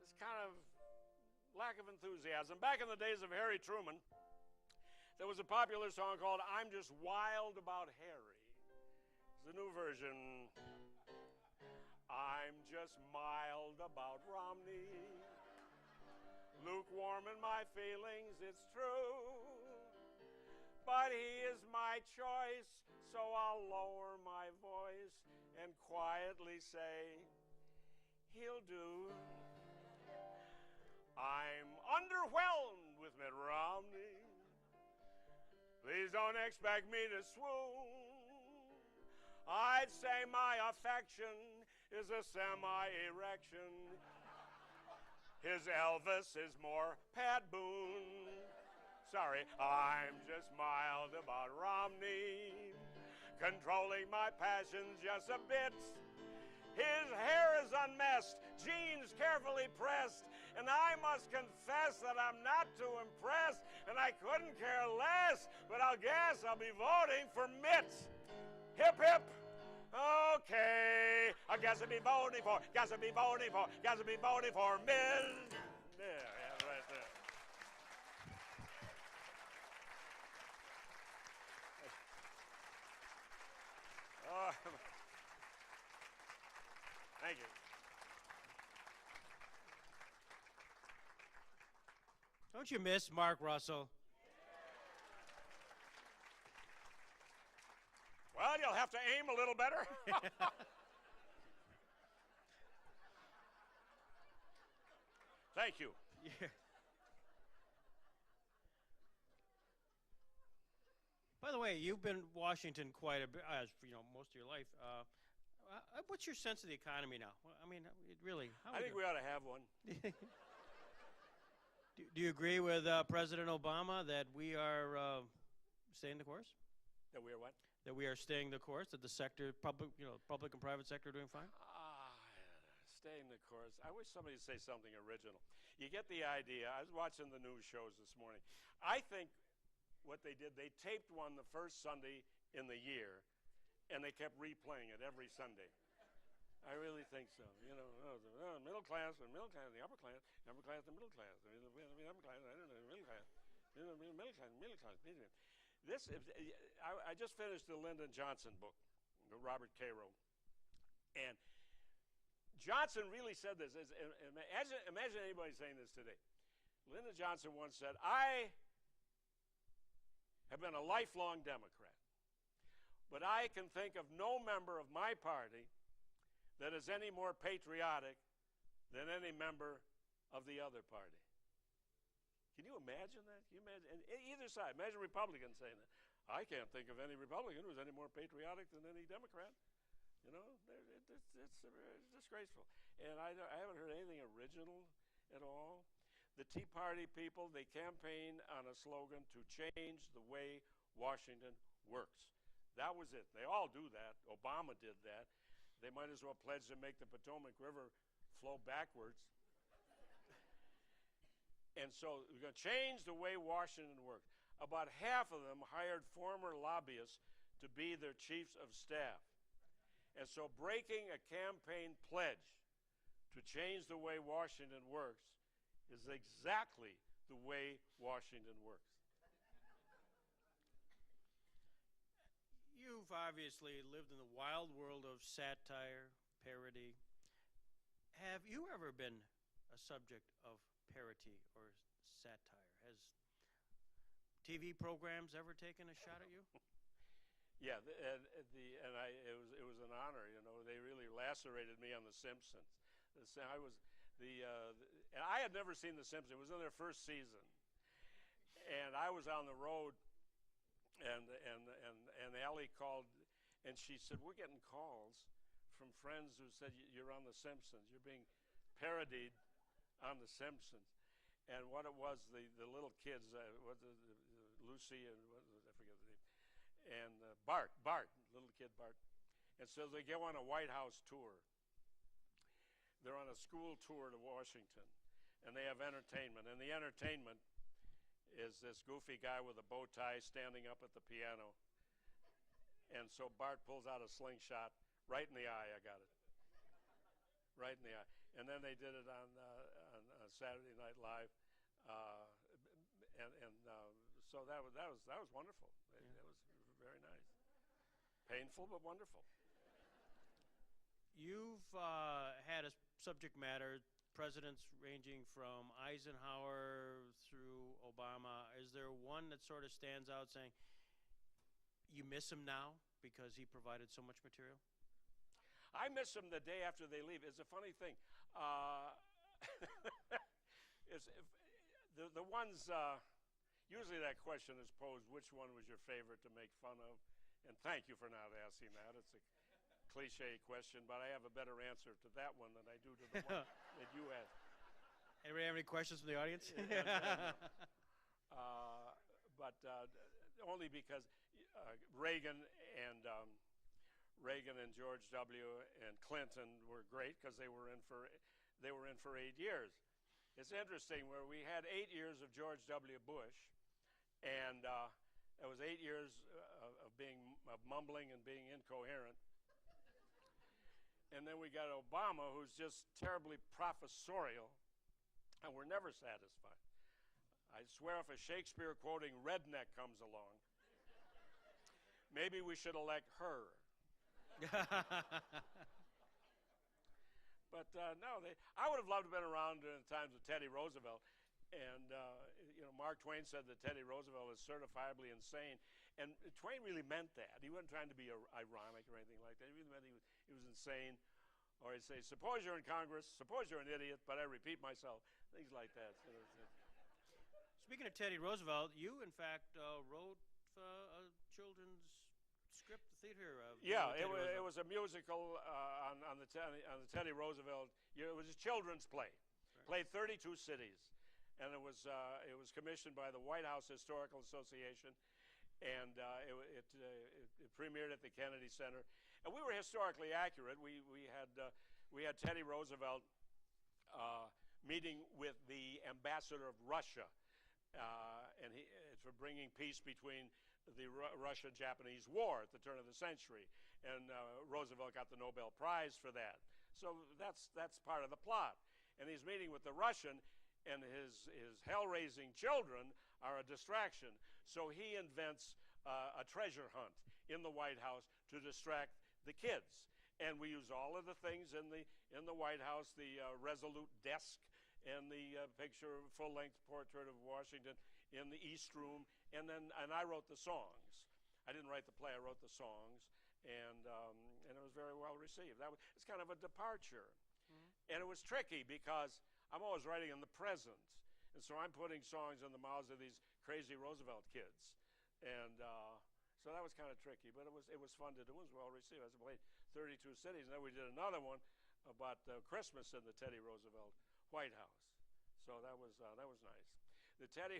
This kind of lack of enthusiasm. Back in the days of Harry Truman, there was a popular song called "I'm Just Wild About Harry." It's a new version. I'm just mild about Romney, lukewarm in my feelings, it's true, but he is my choice, so I'll lower my voice and quietly say, he'll do. I'm underwhelmed with Mitt Romney. Please don't expect me to swoon. I'd say my affection is a semi-erection. His Elvis is more Pat Boone. Sorry, I'm just mild about Romney, controlling my passions just a bit. His hair is unmessed, jeans carefully pressed, and I must confess that I'm not too impressed, and I couldn't care less, but I'll guess I'll be voting for Mitt. Hip, hip. Okay, I guess I'll be voting for Mitt. Yeah, right there. Oh, thank you. Don't you miss Mark Russell? Well, you'll have to aim a little better. Thank you. Yeah. By the way, you've been Washington quite a bit, as you know, most of your life. What's your sense of the economy now? Well, I mean, it really. How I think we ought to have one. Do you agree with President Obama that we are staying the course? That we are what? That we are staying the course. That the sector, public and private sector, are doing fine. Staying the course. I wish somebody would say something original. You get the idea. I was watching the news shows this morning. I think what they did, they taped one the first Sunday in the year, and they kept replaying it every Sunday. I really think so. You know, middle class, the upper class, the middle class, the upper class, the middle class, I don't know, middle class, middle class. This, I just finished the Lyndon Johnson book, that Robert Kay wrote, and Johnson really said this. Imagine anybody saying this today. Lyndon Johnson once said, "I have been a lifelong Democrat, but I can think of no member of my party that is any more patriotic than any member of the other party." Can you imagine that? Can you imagine? And either side. Imagine Republicans saying that. I can't think of any Republican who's any more patriotic than any Democrat. You know, it's disgraceful. And I haven't heard anything original at all. The Tea Party people, they campaign on a slogan to change the way Washington works. That was it. They all do that. Obama did that. They might as well pledge to make the Potomac River flow backwards. And so we're going to change the way Washington works. About half of them hired former lobbyists to be their chiefs of staff. And so breaking a campaign pledge to change the way Washington works is exactly the way Washington works. You've obviously lived in the wild world of satire, parody. Have you ever been a subject of parody or satire? Has TV programs ever taken a shot at you? Yeah, it was an honor. You know, they really lacerated me on The Simpsons. And I had never seen The Simpsons. It was in their first season, and I was on the road, and Allie called, and she said, "We're getting calls from friends who said you're on The Simpsons. You're being parodied on The Simpsons." And what it was, the little kids, Lucy and I forget the name, and Bart, little kid Bart. And so they go on a White House tour. They're on a school tour to Washington, and they have entertainment. And the entertainment is this goofy guy with a bow tie standing up at the piano. And so Bart pulls out a slingshot right in the eye. I got it. Right in the eye. And then they did it on Saturday Night Live, so that was wonderful. That was very nice. Painful but wonderful. You've had a subject matter, presidents ranging from Eisenhower through Obama. Is there one that sort of stands out, saying you miss him now because he provided so much material? I miss them the day after they leave. It's a funny thing. The ones, usually that question is posed, which one was your favorite to make fun of? And thank you for not asking that. It's a cliche question, but I have a better answer to that one than I do to the one that you asked. Anybody have any questions from the audience? But only because Reagan and George W. and Clinton were great because they were in for 8 years. It's interesting where we had 8 years of George W. Bush, and it was 8 years of mumbling and being incoherent. And then we got Obama, who's just terribly professorial, and we're never satisfied. I swear if a Shakespeare quoting redneck comes along, maybe we should elect her. But no, I would have loved to have been around during the times of Teddy Roosevelt. And, Mark Twain said that Teddy Roosevelt is certifiably insane. And Twain really meant that. He wasn't trying to be ironic or anything like that. He really meant he was insane. Or he'd say, suppose you're in Congress, suppose you're an idiot, but I repeat myself. Things like that. Speaking of Teddy Roosevelt, you, in fact, wrote a children's script, the theater. Yeah, Teddy it Roosevelt. was a musical on the Teddy Roosevelt. It was a children's play, played 32 cities, and it was commissioned by the White House Historical Association, and it premiered at the Kennedy Center, and we were historically accurate. We had Teddy Roosevelt meeting with the ambassador of Russia, and for bringing peace between the Russia-Japanese War at the turn of the century, and Roosevelt got the Nobel Prize for that. So that's part of the plot. And he's meeting with the Russian, and his hell-raising children are a distraction. So he invents a treasure hunt in the White House to distract the kids. And we use all of the things in the White House, the resolute desk, and the full-length portrait of Washington in the East Room, and I wrote the songs. I didn't write the play; I wrote the songs, and it was very well received. It's kind of a departure, and it was tricky because I'm always writing in the present, and so I'm putting songs in the mouths of these crazy Roosevelt kids, and so that was kind of tricky. But it was fun to do. It was well received. I played 32 cities, and then we did another one about Christmas in the Teddy Roosevelt White House. So that was nice. The Teddy,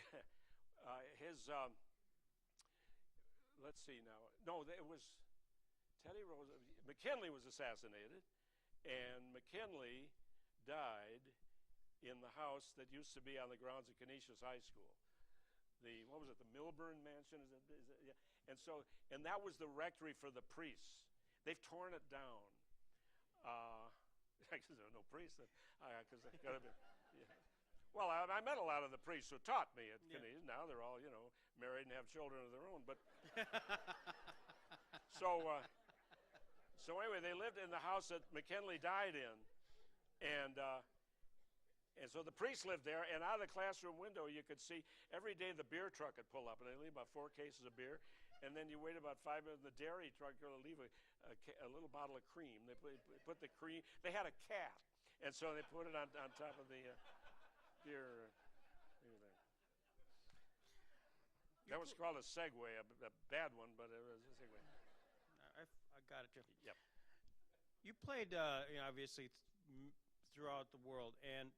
let's see now. No, it was Teddy Roosevelt. McKinley was assassinated, and McKinley died in the house that used to be on the grounds of Canisius High School. What was it? The Milburn Mansion? Is it, yeah. And that was the rectory for the priests. They've torn it down. Because there are no priests, because they could have been. Yeah. Well, I met a lot of the priests who taught me at Canisius. Now they're all, married and have children of their own. But so anyway, they lived in the house that McKinley died in, and so the priests lived there. And out of the classroom window, you could see every day the beer truck would pull up, and they'd leave about 4 cases of beer. And then you wait about 5 minutes, and the dairy truck would leave a little bottle of cream. They put the cream. They had a cat, and so they put it on top of the beer. That was called a Segway, a bad one, but it was a Segway. I got it, Jim. Yep. You played, obviously, throughout the world, and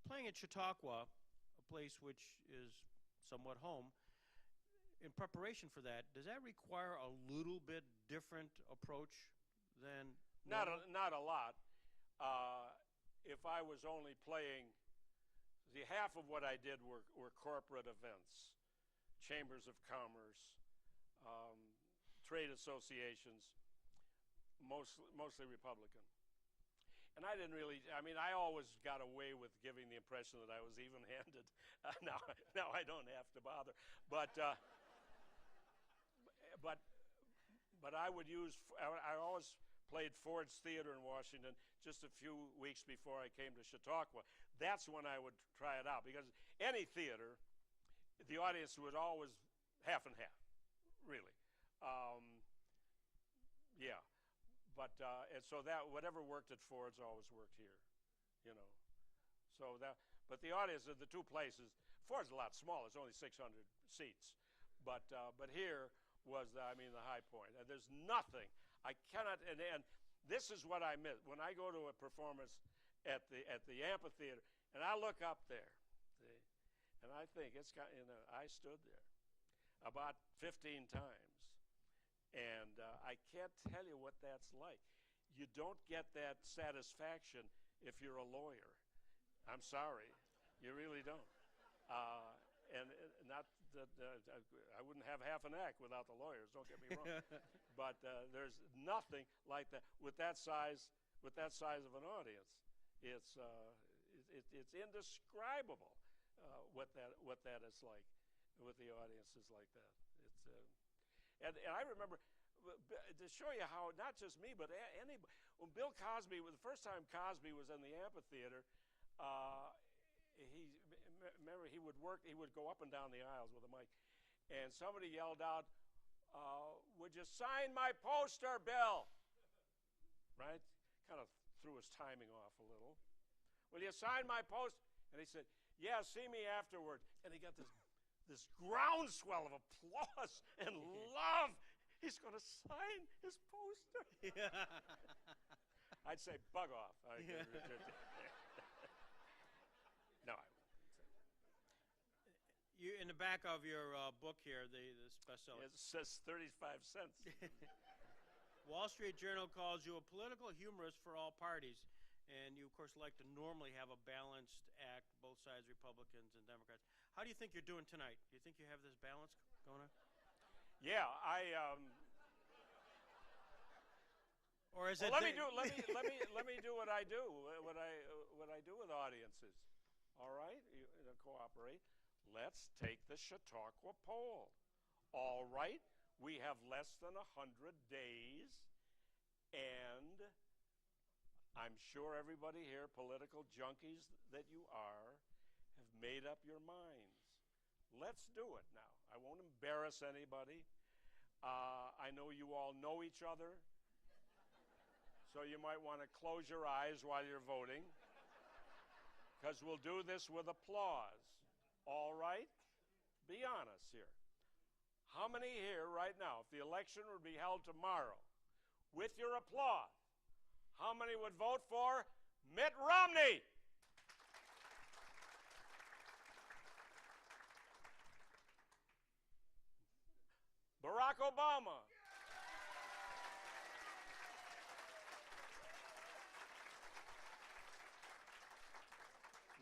playing at Chautauqua, a place which is somewhat home. In preparation for that, does that require a little bit different approach than normal? Not a lot. If I was only playing, half of what I did were corporate events, chambers of commerce, trade associations, mostly Republican. And I didn't really, I always got away with giving the impression that I was even-handed. Now I don't have to bother. But I would I always played Ford's Theater in Washington just a few weeks before I came to Chautauqua. That's when I would try it out, because any theater, the audience was always half and half, really. Yeah. But and so that whatever worked at Ford's always worked here, but the audience of the two places, Ford's a lot smaller. It's only 600 seats, but here was the high point. And there's nothing I cannot. And this is what I miss when I go to a performance at the amphitheater, and I look up there, and I think it's got. I stood there about 15 times. And I can't tell you what that's like. You don't get that satisfaction if you're a lawyer. I'm sorry, you really don't. And not that I wouldn't have half an act without the lawyers. Don't get me wrong. But there's nothing like that with that size of an audience. It's indescribable what that is like with the audiences like that. It's. And I remember, to show you how, not just me, but anybody, when Bill Cosby, the first time Cosby was in the amphitheater, he would go up and down the aisles with a mic, and somebody yelled out, would you sign my poster, Bill? Right? Kind of threw his timing off a little. Will you sign my poster? And he said, yeah, see me afterward. And he got this groundswell of applause and love. He's going to sign his poster. Yeah. I'd say, bug off. No, I won't. You, in the back of your book here, this bestseller, It says 35 cents. Wall Street Journal calls you a political humorist for all parties. And you, of course, like to normally have a balanced act, both sides, Republicans and Democrats. How do you think you're doing tonight? Do you think you have this balance going on? Yeah, Or is well, it? let me do what I do. What I do with audiences. All right, you cooperate. Let's take the Chautauqua poll. All right, we have less than 100 days, and I'm sure everybody here, political junkies that you are, have made up your minds. Let's do it now. I won't embarrass anybody. I know you all know each other, so you might want to close your eyes while you're voting, because we'll do this with applause. All right? Be honest here. How many here right now, if the election would be held tomorrow, with your applause, how many would vote for Mitt Romney? Barack Obama?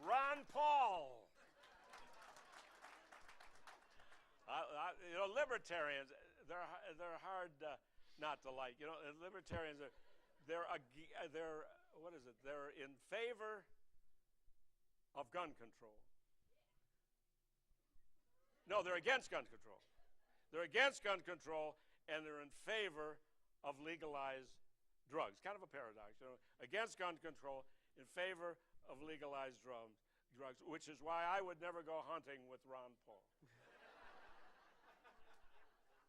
Ron Paul? Libertarians, they're hard not to like. Libertarians they're what is it? They're in favor of gun control. No, they're against gun control. They're against gun control, and they're in favor of legalized drugs. Kind of a paradox, against gun control, in favor of legalized drugs, which is why I would never go hunting with Ron Paul.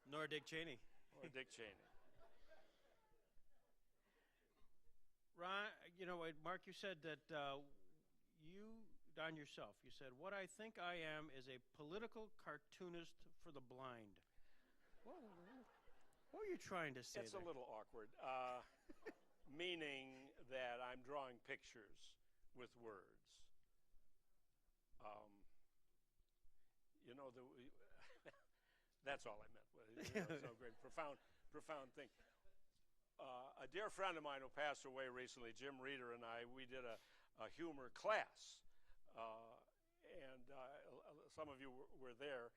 Nor Dick Cheney. Or Dick Cheney. Ron, Mark, you said that you, Don yourself, you said, what I think I am is a political cartoonist for the blind. What are you trying to say It's there? a little awkward, meaning that I'm drawing pictures with words. That's all I meant. It's no great, profound thing. A dear friend of mine who passed away recently, Jim Reeder, and we did a humor class, and some of you were there.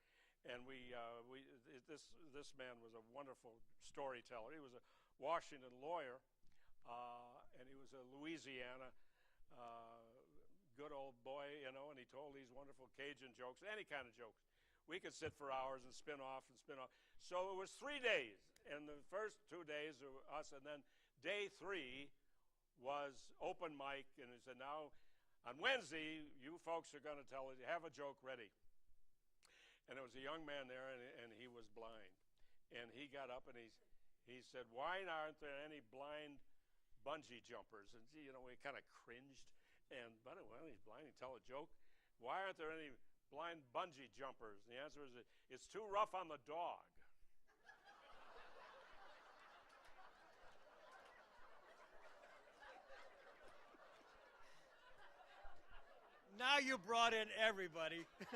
And this man was a wonderful storyteller. He was a Washington lawyer, and he was a Louisiana good old boy, and he told these wonderful Cajun jokes, any kind of jokes. We could sit for hours and spin off. So it was 3 days, and the first 2 days were us, and then day 3 was open mic, and he said, now, on Wednesday, you folks are going to tell it, have a joke ready. And there was a young man there, and he was blind. And he got up, and he said, why aren't there any blind bungee jumpers? And, we kind of cringed. And, but, well, he's blind, he tell a joke. Why aren't there any blind bungee jumpers? And the answer is, it's too rough on the dog. Now you brought in everybody. To the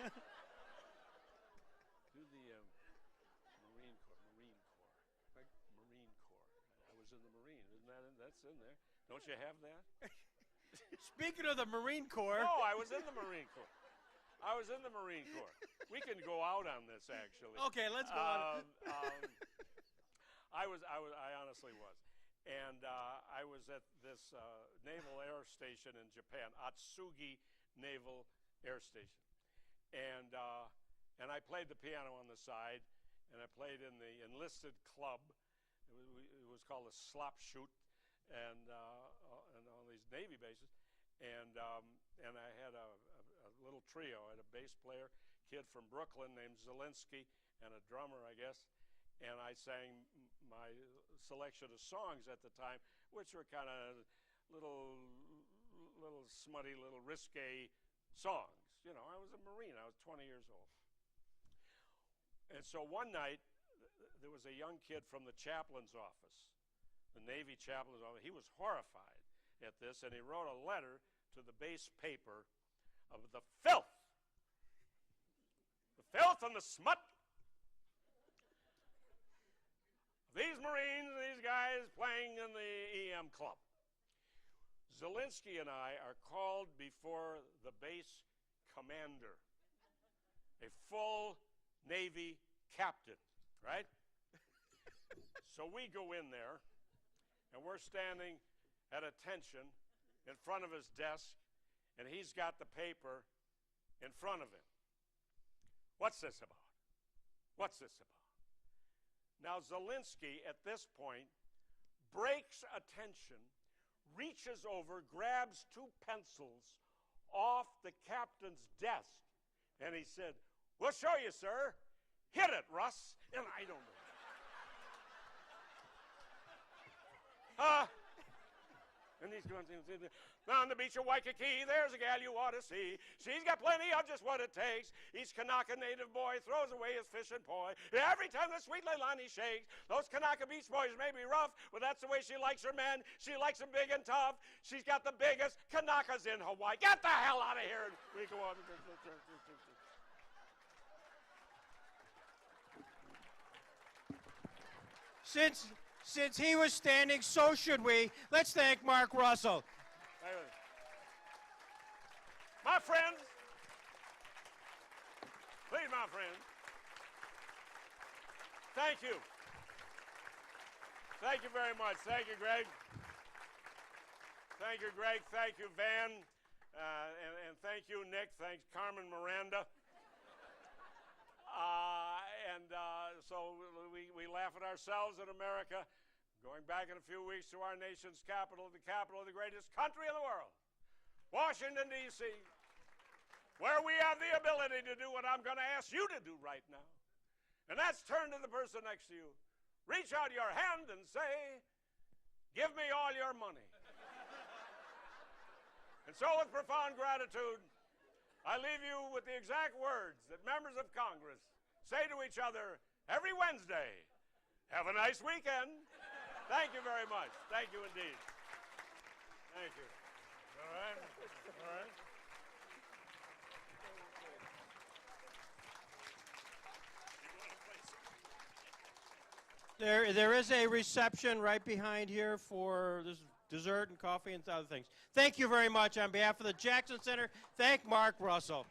Marine Corps. I was in the Marine. That's in there. Don't you have that? Speaking of the Marine Corps. No, I was in the Marine Corps. We can go out on this, actually. Okay, let's go on. I honestly was. And I was at this naval air station in Japan, Atsugi Naval Air Station. And I played the piano on the side, and I played in the enlisted club. It was called a slop shoot, and on these Navy bases. And I had a little trio. I had a bass player, kid from Brooklyn named Zelinsky, and a drummer, I guess. And I sang my selection of songs at the time, which were kind of little smutty, little risque songs. I was a Marine. I was 20 years old. And so one night, there was a young kid from the chaplain's office, the Navy chaplain's office. He was horrified at this, and he wrote a letter to the base paper of the filth and the smut of these Marines and these guys playing in the EM club. Zelensky and I are called before the base commander, a full Navy captain, right? So we go in there, and we're standing at attention in front of his desk, and he's got the paper in front of him. What's this about? What's this about? Now, Zelensky, at this point, breaks attention, reaches over, grabs 2 pencils off the captain's desk, and he said, "We'll show you, sir. Hit it, Russ." And I don't know. And he's going on the beach of Waikiki, there's a gal you ought to see. She's got plenty of just what it takes. Each Kanaka native boy throws away his fishing poi. Every time the sweet Leilani shakes, those Kanaka beach boys may be rough, but that's the way she likes her men. She likes them big and tough. She's got the biggest Kanakas in Hawaii. Get the hell out of here. And we go on. Since he was standing, so should we. Let's thank Mark Russell. My friends, please, my friends, thank you. Thank you very much. Thank you, Greg. Thank you, Greg. Thank you, Van. And thank you, Nick. Thanks, Carmen Miranda. So we laugh at ourselves in America. Going back in a few weeks to our nation's capital, the capital of the greatest country in the world, Washington, D.C., where we have the ability to do what I'm going to ask you to do right now. And that's turn to the person next to you. Reach out your hand and say, "Give me all your money." And so with profound gratitude, I leave you with the exact words that members of Congress say to each other every Wednesday. Have a nice weekend. Thank you very much. Thank you indeed. Thank you. All right. All right. There is a reception right behind here for this dessert and coffee and other things. Thank you very much. On behalf of the Jackson Center, thank Mark Russell.